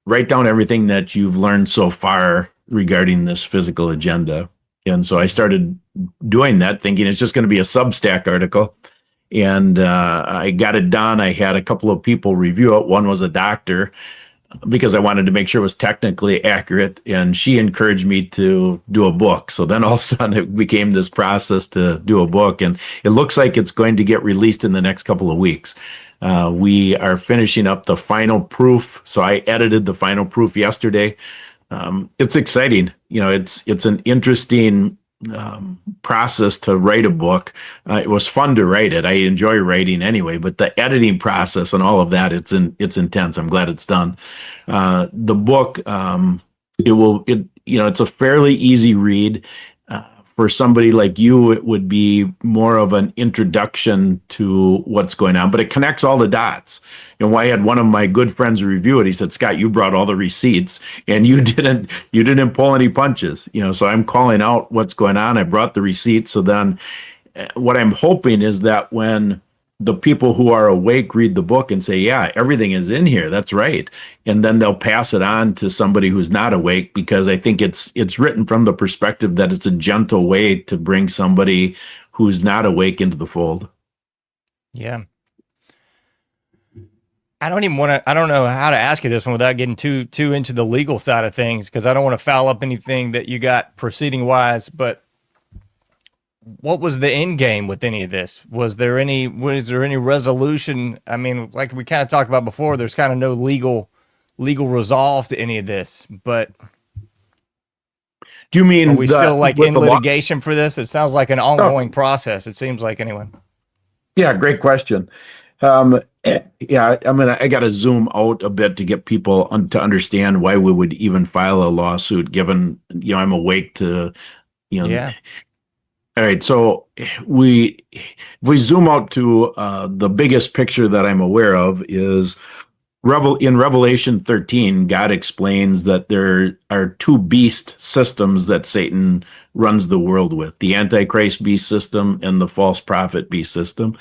write down everything that you've learned so far regarding this physical agenda. And so I started doing that, thinking it's just going to be a Substack article. And I got it done. I had a couple of people review it. One was a doctor, because I wanted to make sure it was technically accurate, and she encouraged me to do a book. So then all of a sudden it became this process to do a book, and it looks like it's going to get released in the next couple of weeks. We are finishing up the final proof. So I edited the final proof yesterday. It's exciting. It's an interesting process to write a book. It was fun to write it. I enjoy writing anyway, but the editing process and all of that, it's intense. I'm glad it's done. The book, it's a fairly easy read. For somebody like you, it would be more of an introduction to what's going on, but it connects all the dots. I had one of my good friends review it. He said, "Scott, you brought all the receipts and you didn't pull any punches." So I'm calling out what's going on. I brought the receipts. So then what I'm hoping is that when the people who are awake read the book and say, "Yeah, everything is in here. That's right." And then they'll pass it on to somebody who's not awake, because I think it's written from the perspective that it's a gentle way to bring somebody who's not awake into the fold. Yeah. I don't know how to ask you this one without getting too into the legal side of things, because I don't want to foul up anything that you got proceeding wise, but what was the end game with any of this? Was there any resolution? I mean, like we kind of talked about before, there's kind of no legal resolve to any of this, but do you mean, are we still like in litigation for this? It sounds like an ongoing process. It seems like, anyway. Yeah, great question. Yeah, I got to zoom out a bit to get people to understand why we would even file a lawsuit, given, I'm awake to, Yeah. All right, so if we zoom out to the biggest picture that I'm aware of is in Revelation 13, God explains that there are two beast systems that Satan runs the world with: the Antichrist beast system and the false prophet beast system.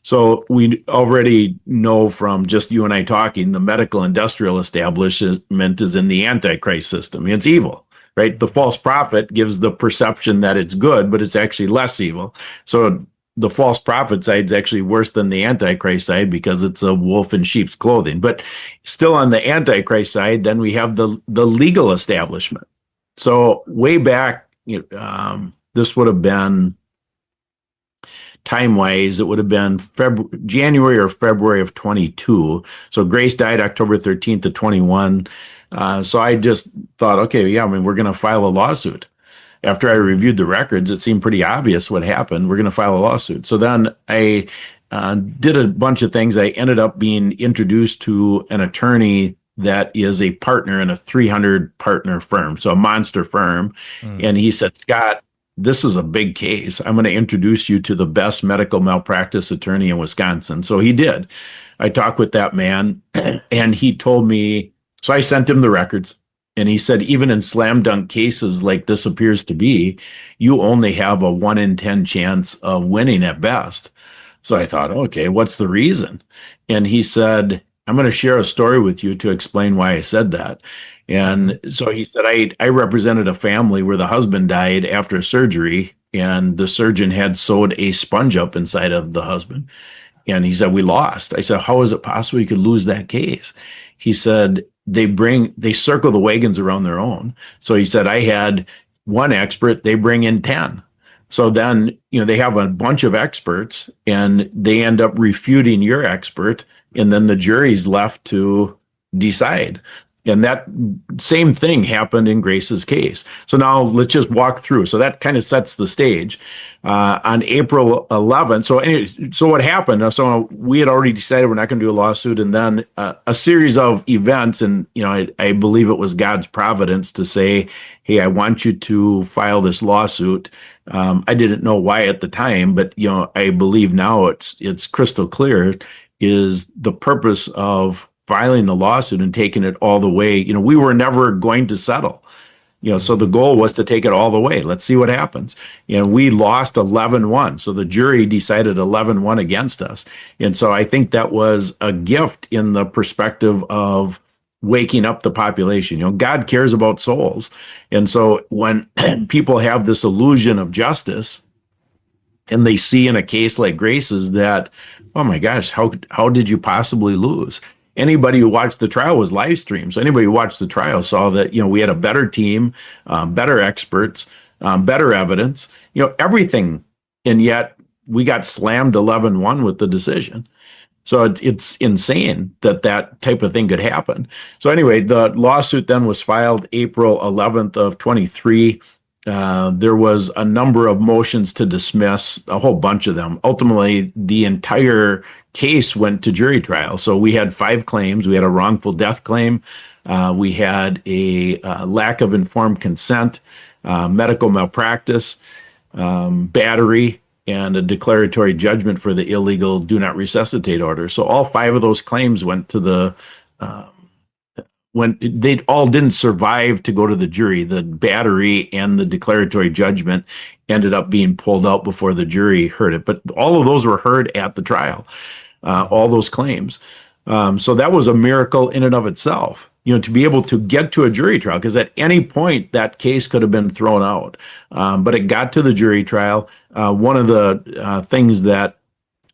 So we already know from just you and I talking, the medical industrial establishment is in the Antichrist system. It's evil. Right? The false prophet gives the perception that it's good, but it's actually less evil. So the false prophet side is actually worse than the Antichrist side, because it's a wolf in sheep's clothing. But still on the Antichrist side, then we have the legal establishment. So way back, this would have been, time-wise, it would have been January or February of 22. So Grace died October 13th of 21. So I just thought, okay, yeah, we're going to file a lawsuit. After I reviewed the records, it seemed pretty obvious what happened. We're going to file a lawsuit. So then I did a bunch of things. I ended up being introduced to an attorney that is a partner in a 300 partner firm, so a monster firm. And he said, "Scott, this is a big case. I'm going to introduce you to the best medical malpractice attorney in Wisconsin." So he did. I talked with that man, and he told me, so I sent him the records, and he said, even in slam dunk cases like this appears to be, you only have a 1 in 10 chance of winning at best. So I thought, okay, what's the reason? And he said, "I'm going to share a story with you to explain why I said that." And so he said, I represented a family where the husband died after surgery, and the surgeon had sewed a sponge up inside of the husband. And he said, "We lost." I said, "How is it possible you could lose that case?" He said, they circle the wagons around their own. So he said, "I had one expert, they bring in 10. So then, they have a bunch of experts, and they end up refuting your expert, and then the jury's left to decide." And that same thing happened in Grace's case. So now let's just walk through. So that kind of sets the stage. On April 11th, so what happened? So we had already decided we're not going to do a lawsuit, and then a series of events, and I believe it was God's providence to say, "Hey, I want you to file this lawsuit." I didn't know why at the time, but I believe now it's crystal clear is the purpose of filing the lawsuit and taking it all the way. We were never going to settle. So the goal was to take it all the way. Let's see what happens. We lost 11-1. So the jury decided 11-1 against us. And so I think that was a gift in the perspective of waking up the population. God cares about souls. And so when people have this illusion of justice, and they see in a case like Grace's that, oh my gosh, how did you possibly lose? Anybody who watched the trial was live streamed. So anybody who watched the trial saw that, we had a better team, better experts, better evidence, everything. And yet we got slammed 11-1 with the decision. So it's insane that type of thing could happen. So anyway, the lawsuit then was filed April 11th of 23. There was a number of motions to dismiss, a whole bunch of them. Ultimately, the entire case went to jury trial. So we had 5 claims. We had a wrongful death claim. We had a lack of informed consent, medical malpractice, battery, and a declaratory judgment for the illegal do not resuscitate order. So all 5 of those claims went to the when they all didn't survive to go to the jury. The battery and the declaratory judgment ended up being pulled out before the jury heard it. But all of those were heard at the trial, all those claims. So that was a miracle in and of itself, to be able to get to a jury trial, because at any point that case could have been thrown out. But it got to the jury trial. One of the things that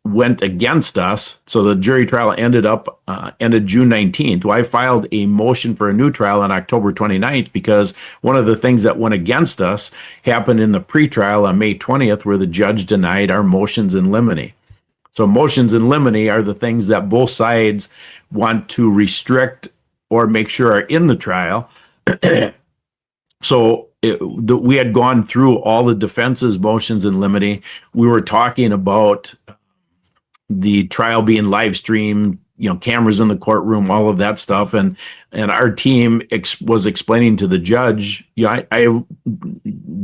went against us, so the jury trial ended June 19th. Well, I filed a motion for a new trial on October 29th because one of the things that went against us happened in the pretrial on May 20th, where the judge denied our motions in limine. So motions in limine are the things that both sides want to restrict or make sure are in the trial. So we had gone through all the defense's motions in limine. We were talking about the trial being live streamed, cameras in the courtroom, all of that stuff. And our team was explaining to the judge, I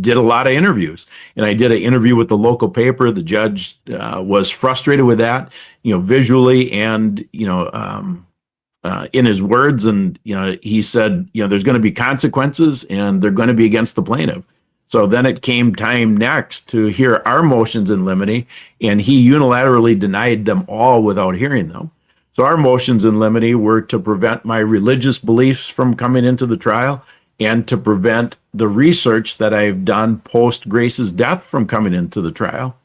did a lot of interviews, and I did an interview with the local paper. The judge was frustrated with that, visually and, in his words. And, he said, there's going to be consequences and they're going to be against the plaintiff. So then it came time next to hear our motions in limine, and he unilaterally denied them all without hearing them. So our motions in limine were to prevent my religious beliefs from coming into the trial and to prevent the research that I've done post Grace's death from coming into the trial.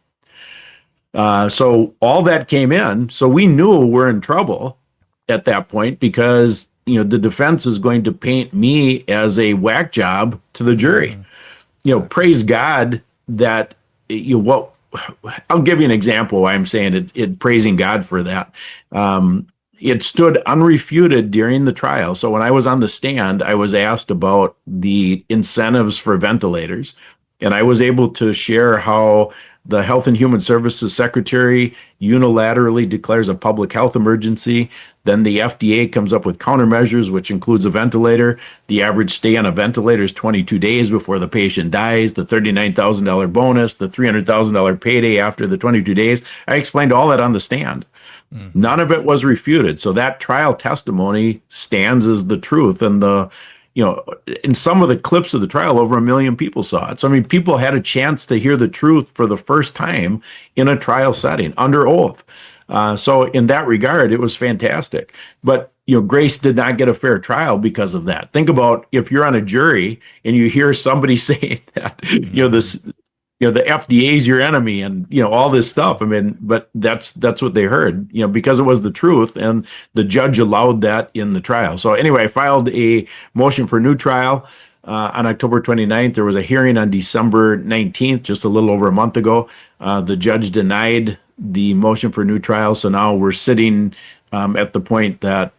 So all that came in. So we knew we're in trouble at that point because, the defense is going to paint me as a whack job to the jury. Praise God that I'll give you an example why I'm saying it praising God for that. It stood unrefuted during the trial. So when I was on the stand, I was asked about the incentives for ventilators, and I was able to share how the Health and Human Services Secretary unilaterally declares a public health emergency. Then the FDA comes up with countermeasures, which includes a ventilator. The average stay on a ventilator is 22 days before the patient dies, the $39,000 bonus, the $300,000 payday after the 22 days. I explained all that on the stand. Mm-hmm. None of it was refuted. So that trial testimony stands as the truth. And in some of the clips of the trial, over 1 million people saw it. So, people had a chance to hear the truth for the first time in a trial setting under oath. So in that regard, it was fantastic. But, Grace did not get a fair trial because of that. Think about if you're on a jury and you hear somebody saying that, the FDA is your enemy and, all this stuff. But that's what they heard, because it was the truth, and the judge allowed that in the trial. So anyway, I filed a motion for new trial on October 29th. There was a hearing on December 19th, just a little over a month ago. The judge denied the motion for new trial. So now we're sitting at the point that,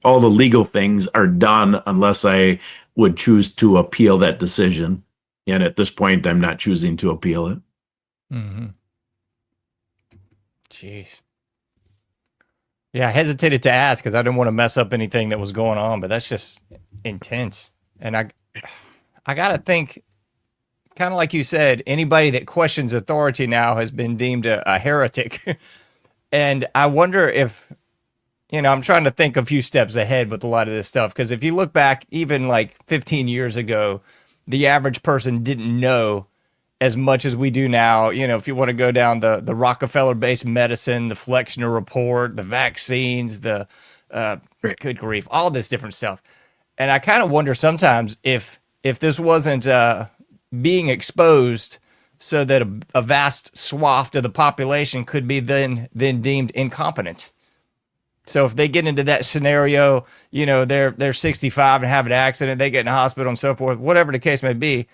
all the legal things are done unless I would choose to appeal that decision. And at this point, I'm not choosing to appeal it. Mm-hmm. Jeez. Yeah, I hesitated to ask because I didn't want to mess up anything that was going on, but that's just intense. And I got to think, kind of like you said, anybody that questions authority now has been deemed a heretic. And I wonder if, I'm trying to think a few steps ahead with a lot of this stuff. Because if you look back, even like 15 years ago, the average person didn't know as much as we do now. If you want to go down the Rockefeller-based medicine, the Flexner report, the vaccines, the good grief, all this different stuff. And I kind of wonder sometimes if this wasn't being exposed so that a vast swath of the population could be then deemed incompetent. So if they get into that scenario, you know, they're 65 and have an accident, they get in the hospital and so forth, whatever the case may be,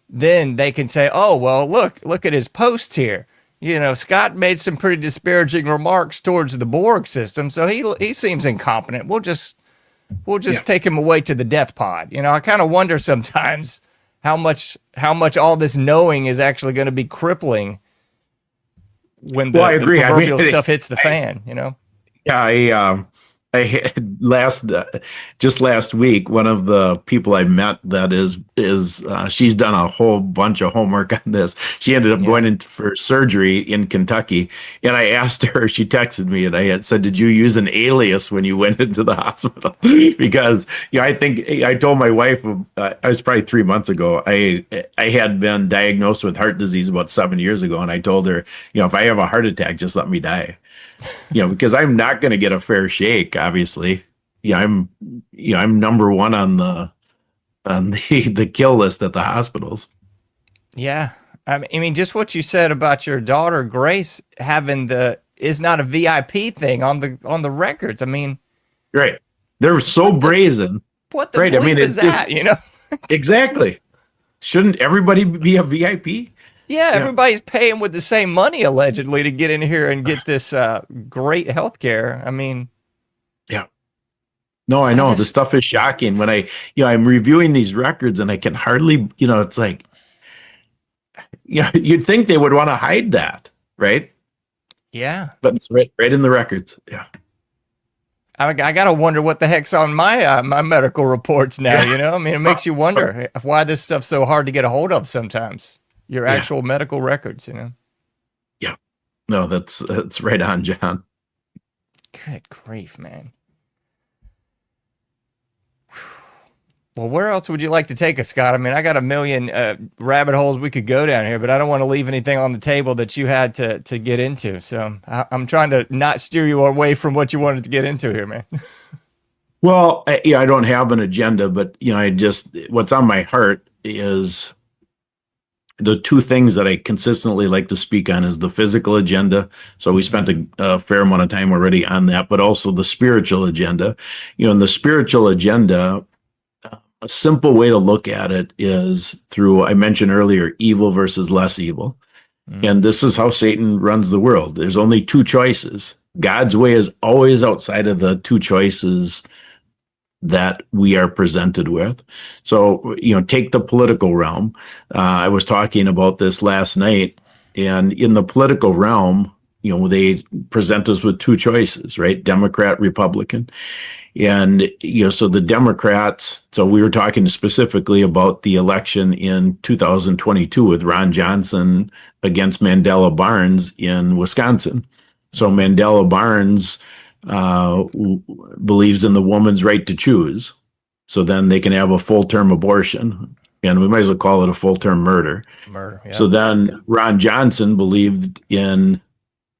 then they can say, oh, well, look at his posts here. You know, Scott made some pretty disparaging remarks towards the Borg system, so he seems incompetent. We'll just take him away to the death pod. You know, I kind of wonder sometimes how much all this knowing is actually going to be crippling when the proverbial stuff hits the fan, you know? Yeah, I had just last week, one of the people I met that is she's done a whole bunch of homework on this. She ended up going in for surgery in Kentucky, and I asked her, she texted me, and I had said, did you use an alias when you went into the hospital? Because, you know, I think I told my wife, I was probably 3 months ago, I had been diagnosed with heart disease about 7 years ago, and I told her, you know, if I have a heart attack, just let me die. You know, because I'm not going to get a fair shake, obviously. Yeah, I'm number one on the kill list at the hospitals. Yeah. I mean, just what you said about your daughter Grace having is not a VIP thing on the records. I mean, right. They're so brazen. What the bleep is that, you know? Exactly. Shouldn't everybody be a VIP? Yeah, everybody's paying with the same money allegedly to get in here and get this great health care. I mean, yeah. No, I know the stuff is shocking when I'm reviewing these records and I can hardly, you know, it's like, you know, you'd think they would want to hide that, right? Yeah. But it's right in the records. Yeah. I gotta wonder what the heck's on my my medical reports now. You know, I mean, it makes you wonder why this stuff's so hard to get a hold of sometimes. Your actual medical records, you know? Yeah. No, that's right on, John. Good grief, man. Well, where else would you like to take us, Scott? I mean, I got a million rabbit holes we could go down here, but I don't want to leave anything on the table that you had to get into. So I'm trying to not steer you away from what you wanted to get into here, man. Well, I don't have an agenda, but, you know, what's on my heart is the two things that I consistently like to speak on is the physical agenda. So we spent a fair amount of time already on that, but also the spiritual agenda. You know, in the spiritual agenda, a simple way to look at it is through, I mentioned earlier, evil versus less evil. And this is how Satan runs the world. There's only two choices. God's way is always outside of the two choices that we are presented with. So, you know, take the political realm. I was talking about this last night, and in the political realm, you know, they present us with two choices, right? Democrat, Republican. And, you know, so the Democrats, so we were talking specifically about the election in 2022 with Ron Johnson against Mandela Barnes in Wisconsin. So Mandela Barnes believes in the woman's right to choose. So then they can have a full-term abortion, and we might as well call it a full-term murder. Yeah. So then Ron Johnson believed in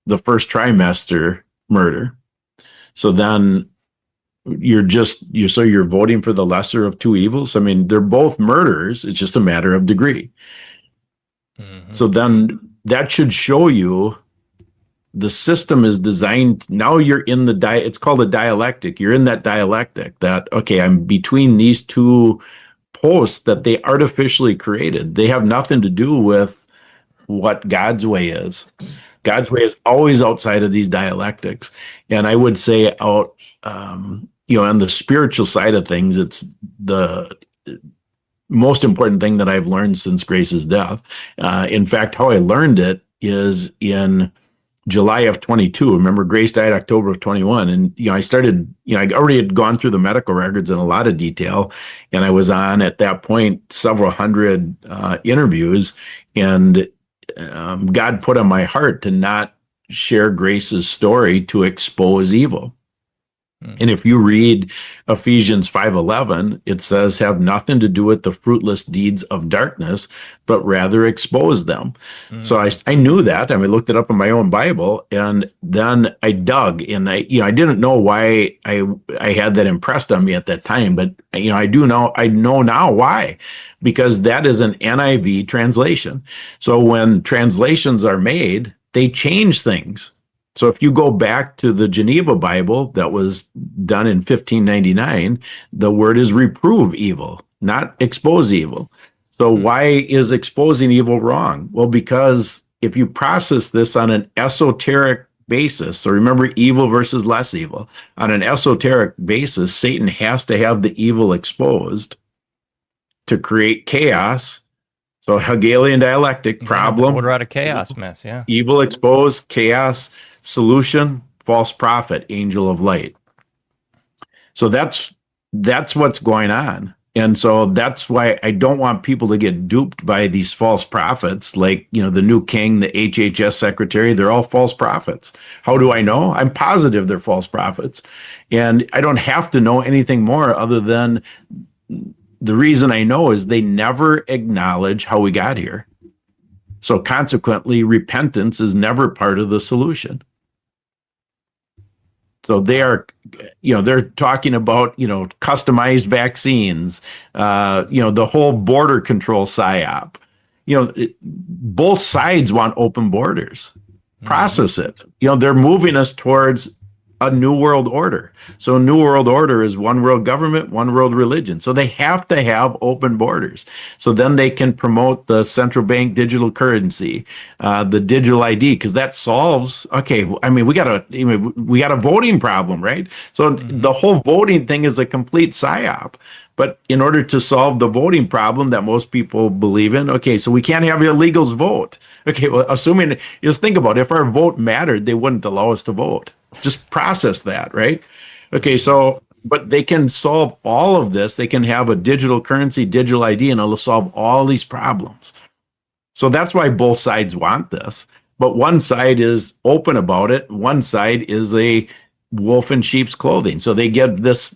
the first trimester murder. So then you're voting for the lesser of two evils. I mean, they're both murders. It's just a matter of degree. Mm-hmm. So then that should show you the system is designed. Now you're in it's called a dialectic. You're in that dialectic that, okay, I'm between these two posts that they artificially created. They have nothing to do with what God's way is. God's way is always outside of these dialectics. And I would say on the spiritual side of things, it's the most important thing that I've learned since Grace's death. In fact, how I learned it is in July of 22. Remember, Grace died October of 21. And, you know, I started, you know, I already had gone through the medical records in a lot of detail. And I was on, at that point, several hundred interviews. And God put on my heart to not share Grace's story to expose evil. And if you read Ephesians 5:11, it says, have nothing to do with the fruitless deeds of darkness, but rather expose them. So I knew that. I mean, looked it up in my own Bible, and then I dug, and I didn't know why I had that impressed on me at that time, but I know now why, because that is an NIV translation. So when translations are made, they change things. So if you go back to the Geneva Bible that was done in 1599, the word is reprove evil, not expose evil. So why is exposing evil wrong? Well, because if you process this on an esoteric basis, so remember evil versus less evil, on an esoteric basis, Satan has to have the evil exposed to create chaos. So Hegelian dialectic, problem, order out of chaos mess, yeah. evil exposed, chaos, solution, false prophet, angel of light. So that's what's going on. And so that's why I don't want people to get duped by these false prophets, like, the new king, the HHS secretary, they're all false prophets. How do I know? I'm positive they're false prophets. And I don't have to know anything more other than the reason I know is they never acknowledge how we got here. So consequently, repentance is never part of the solution. So they are, they're talking about, customized vaccines, the whole border control psyop. Both sides want open borders. Process it. They're moving us towards a new world order. So a new world order is one world government, one world religion. So they have to have open borders. So then they can promote the central bank digital currency, the digital ID, because that solves, we got a voting problem, right? So the whole voting thing is a complete psyop. But in order to solve the voting problem that most people believe in, so we can't have illegals vote. Assuming, just think about it, if our vote mattered, they wouldn't allow us to vote. Just process that, right? But they can solve all of this. They can have a digital currency, digital ID, and it'll solve all these problems. So that's why both sides want this. But one side is open about it. One side is a wolf in sheep's clothing. So they get this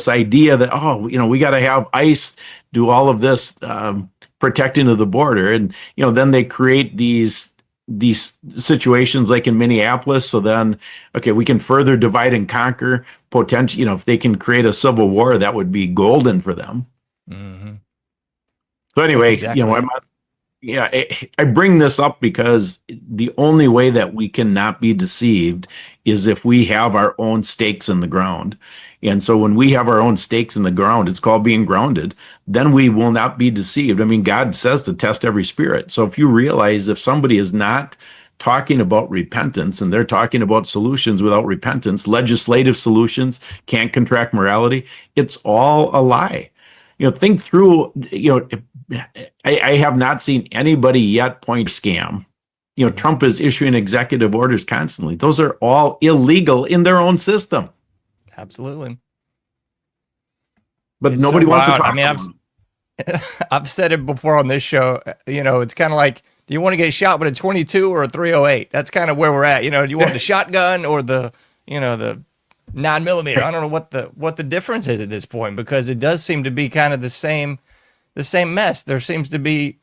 idea that, we got to have ICE do all of this protecting of the border. And, then they create these situations like in Minneapolis. So then, we can further divide and conquer potential. If they can create a civil war, that would be golden for them. Mm-hmm. So anyway, I bring this up because the only way that we cannot be deceived is if we have our own stakes in the ground. And so when we have our own stakes in the ground, it's called being grounded, then we will not be deceived. I mean, God says to test every spirit. So if you realize if somebody is not talking about repentance and they're talking about solutions without repentance, legislative solutions, can't contract morality, it's all a lie. Think through, I have not seen anybody yet point scam. Trump is issuing executive orders constantly. Those are all illegal in their own system. Absolutely. But it's nobody wants to talk about it. I've said it before on this show. It's kind of like, do you want to get shot with a 22 or a 308? That's kind of where we're at. Do you want the shotgun or the 9mm? I don't know what the difference is at this point, because it does seem to be kind of the same mess. There seems to be,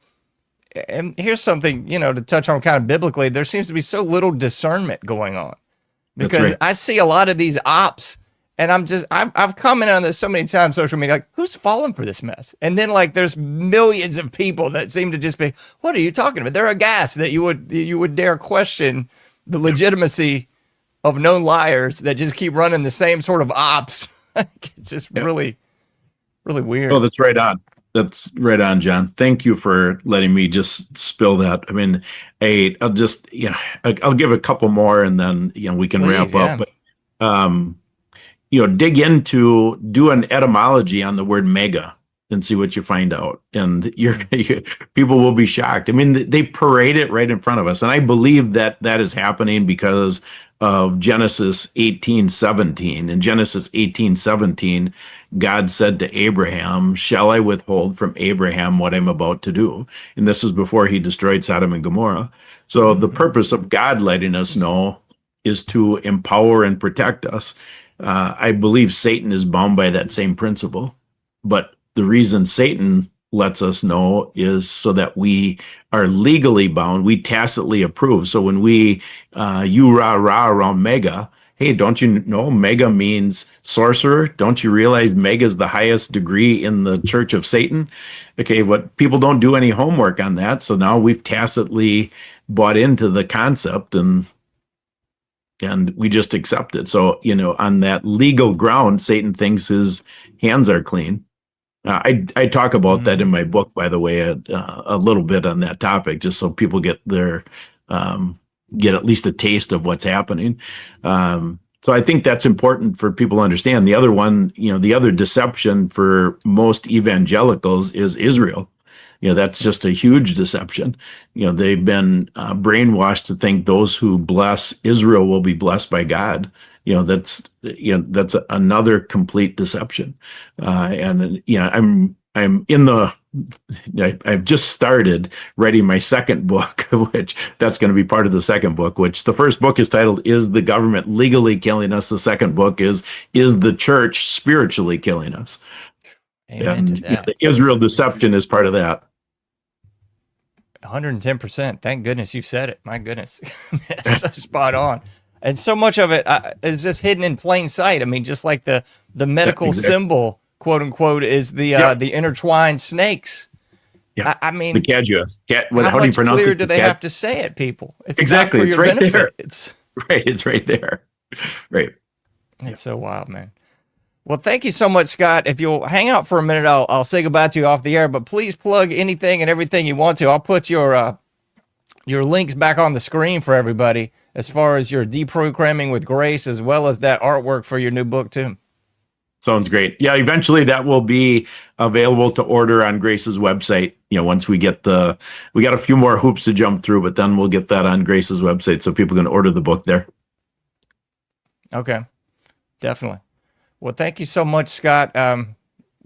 and here's something, to touch on kind of biblically, there seems to be so little discernment going on, because I see a lot of these ops. And I've commented on this so many times, social media, like, who's falling for this mess? And then, like, there's millions of people that seem to just be, what are you talking about? They're aghast that you would dare question the legitimacy of known liars that just keep running the same sort of ops. It's just really, really weird. Oh, that's right on. That's right on, John. Thank you for letting me just spill that. I mean, I'll just, I'll give a couple more and then, we can wrap up. But, dig into, do an etymology on the word mega and see what you find out. And people will be shocked. I mean, they parade it right in front of us. And I believe that is happening because of Genesis 18:17. In Genesis 18:17, God said to Abraham, shall I withhold from Abraham what I'm about to do? And this is before he destroyed Sodom and Gomorrah. So the purpose of God letting us know is to empower and protect us. I believe Satan is bound by that same principle. But the reason Satan lets us know is so that we are legally bound. We tacitly approve. So when we rah around mega, hey, don't you know mega means sorcerer? Don't you realize mega is the highest degree in the Church of Satan? Okay, what people don't do any homework on that. So now we've tacitly bought into the concept and we just accept it. So, on that legal ground, Satan thinks his hands are clean. I talk about that in my book, by the way, a little bit on that topic, just so people get at least a taste of what's happening. So I think that's important for people to understand. The other one, the other deception for most evangelicals is Israel. That's just a huge deception. They've been brainwashed to think those who bless Israel will be blessed by God. That's another complete deception. I'm I've just started writing my second book, which that's going to be part of the second book, which the first book is titled, Is the Government Legally Killing Us? The second book is the Church Spiritually Killing Us? Amen and to that. The Israel deception is part of that. 110%. Thank goodness you said it. My goodness. That's so spot on. And so much of it is just hidden in plain sight. I mean, just like the medical symbol, quote unquote, is the intertwined snakes. Yeah. I mean, the caduceus. How much clearer do they have to say it, people? It's exactly. Not for your right benefit. there. It's right. It's right there. Right. It's so wild, man. Well, thank you so much, Scott. If you'll hang out for a minute, I'll say goodbye to you off the air, but please plug anything and everything you want to. I'll put your links back on the screen for everybody as far as your deprogramming with grace, as well as that artwork for your new book too. Sounds great. Yeah, eventually that will be available to order on Grace's website. Once we got a few more hoops to jump through, but then we'll get that on Grace's website so people can order the book there. Okay, definitely. Well, thank you so much, Scott.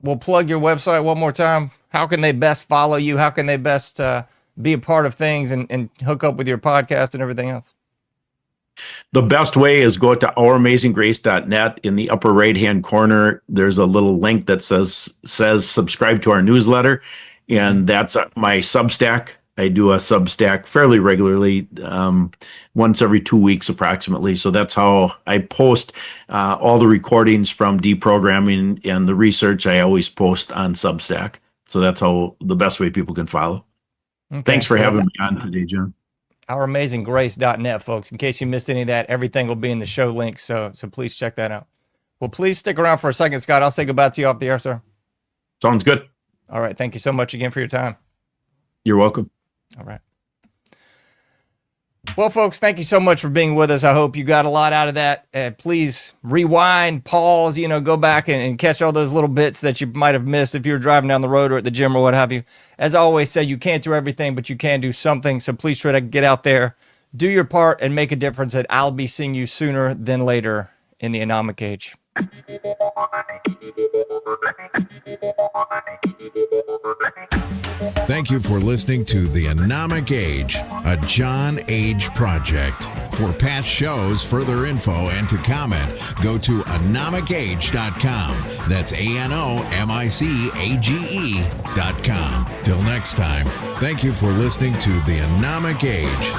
We'll plug your website one more time. How can they best follow you? How can they best be a part of things and hook up with your podcast and everything else? The best way is go to ouramazinggrace.net. In the upper right-hand corner, there's a little link that says subscribe to our newsletter, and that's my Substack. I do a Substack fairly regularly, once every 2 weeks approximately. So that's how I post all the recordings from deprogramming and the research I always post on Substack. So that's how the best way people can follow. Okay, thanks for having me on today, John. OurAmazingGrace.net, folks. In case you missed any of that, everything will be in the show links. So please check that out. Well, please stick around for a second, Scott. I'll say goodbye to you off the air, sir. Sounds good. All right. Thank you so much again for your time. You're welcome. All right. Well, folks, thank you so much for being with us. I hope you got a lot out of that. Please rewind, pause, go back and catch all those little bits that you might have missed if you're driving down the road or at the gym or what have you. As I always say, you can't do everything, but you can do something. So please try to get out there, do your part, and make a difference. And I'll be seeing you sooner than later in the Anomic Age. Thank you for listening to The Anomic Age, a John Age project. For past shows, further info, and to comment, go to anomicage.com. That's ANOMICAGE.com. Till next time, thank you for listening to The Anomic Age.